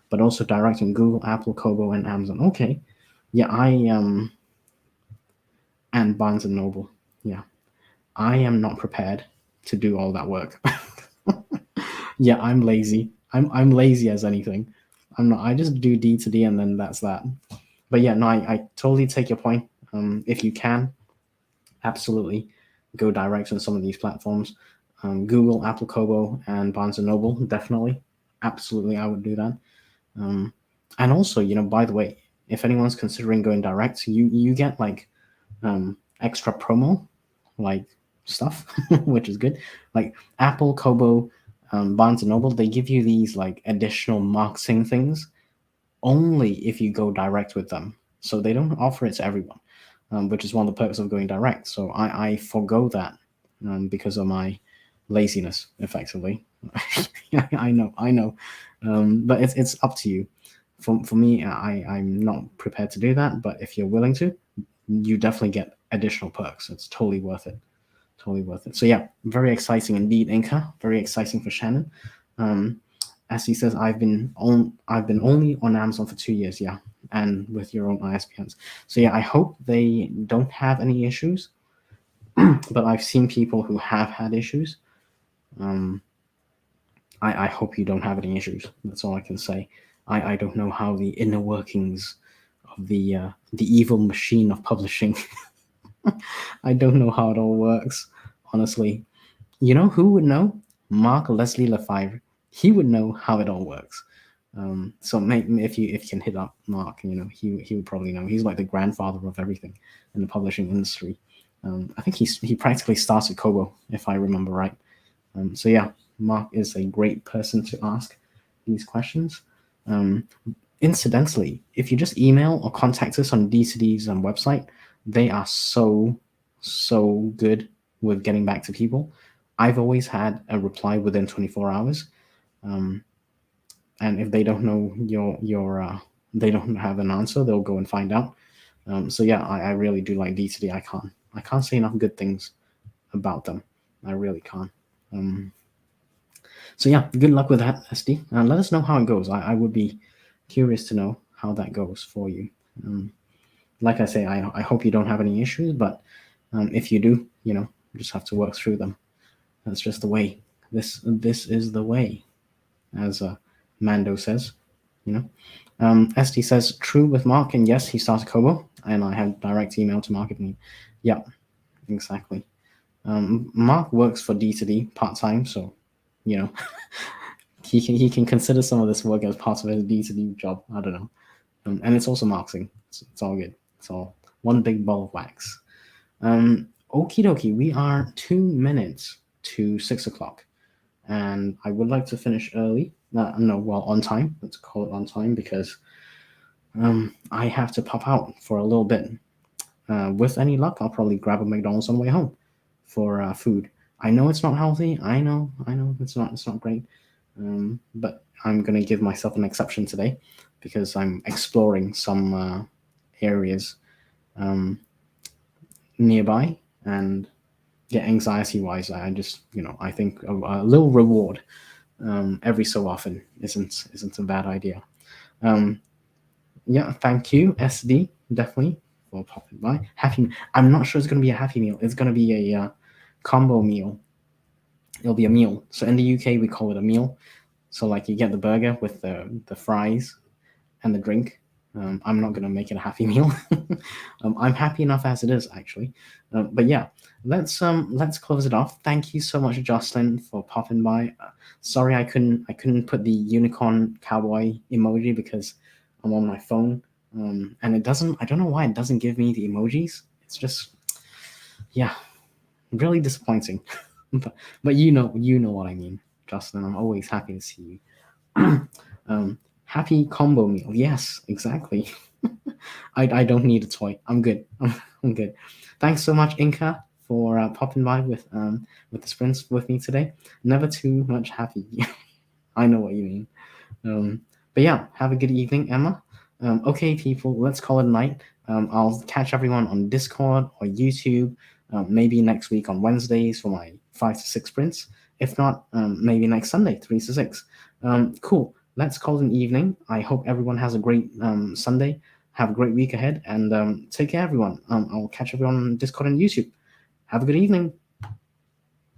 but also direct in Google, Apple, Kobo, and Amazon. Okay, yeah, and Barnes and Noble. Yeah, I am not prepared to do all that work. Yeah, I'm lazy. I'm lazy as anything. I'm not. I just do D2D and then that's that. But yeah, no, I totally take your point. If you can, absolutely go direct on some of these platforms. Google, Apple, Kobo, and Barnes and Noble, definitely, absolutely, I would do that. And also, by the way, if anyone's considering going direct, you get like extra promo, like stuff, which is good. Like Apple, Kobo, Barnes and Noble, they give you these like additional marketing things only if you go direct with them. So they don't offer it to everyone, which is one of the perks of going direct. So I forego that because of my laziness, effectively. I know, but it's up to you. For me, I'm not prepared to do that. But if you're willing to, you definitely get additional perks. It's totally worth it. Totally worth it. So yeah, very exciting indeed, Inca. Very exciting for Shannon. as he says, I've been only on Amazon for 2 years, yeah, and with your own ISBNs. So yeah, I hope they don't have any issues, but I've seen people who have had issues. Um, I hope you don't have any issues. That's all I can say. I don't know how the inner workings of the evil machine of publishing. I don't know how it all works, honestly. You know who would know? Mark Leslie Lefevre. He would know how it all works. So maybe if you can hit up Mark, he would probably know. He's like the grandfather of everything in the publishing industry. I think he practically started Kobo, if I remember right. So yeah, Mark is a great person to ask these questions. Incidentally, if you just email or contact us on D2D's website, they are so good with getting back to people. I've always had a reply within 24 hours. And if they don't know they don't have an answer, they'll go and find out. So yeah, I really do like D2D. I can't say enough good things about them. I really can't. So yeah, good luck with that, SD. Let us know how it goes. I would be curious to know how that goes for you. Like I say, I hope you don't have any issues, but if you do, you just have to work through them. That's just the way. This is the way, as Mando says. SD says true with Mark, and yes, he started Kobo, and I have direct email to marketing. Yeah, exactly. Mark works for D2D part time, so he can consider some of this work as part of his D2D job. I don't know, and it's also marketing. It's all good. It's all one big ball of wax. Okie dokie, we are 2 minutes to 6 o'clock, and I would like to finish early. No, well, on time. Let's call it on time because I have to pop out for a little bit. With any luck, I'll probably grab a McDonald's on the way home for food. I know it's not healthy. I know it's not great. But I'm gonna give myself an exception today because I'm exploring some areas nearby, and yeah, anxiety wise, I just I think a little reward every so often isn't a bad idea. Yeah, thank you, SD, definitely for popping by. I'm not sure it's gonna be a happy meal. It's gonna be a combo meal. It'll be a meal. So in the UK we call it a meal. So like you get the burger with the fries and the drink. I'm not gonna make it a happy meal. I'm happy enough as it is actually. But yeah, let's close it off. Thank you so much, Jocelyn, for popping by. Sorry I couldn't put the unicorn cowboy emoji because I'm on my phone. And it doesn't. I don't know why it doesn't give me the emojis. It's just yeah, really disappointing. but you know what I mean, Jocelyn. I'm always happy to see you. Happy combo meal. Yes, exactly. I don't need a toy. I'm good. I'm good. Thanks so much, Inca, for popping by with the sprints with me today. Never too much happy. I know what you mean. But yeah, have a good evening, Emma. Okay, people, let's call it a night. I'll catch everyone on Discord or YouTube. Maybe next week on Wednesdays for my 5 to 6 sprints. If not, maybe next Sunday, 3 to 6. Cool. Let's call it an evening. I hope everyone has a great Sunday. Have a great week ahead, and take care, everyone. I'll catch everyone on Discord and YouTube. Have a good evening.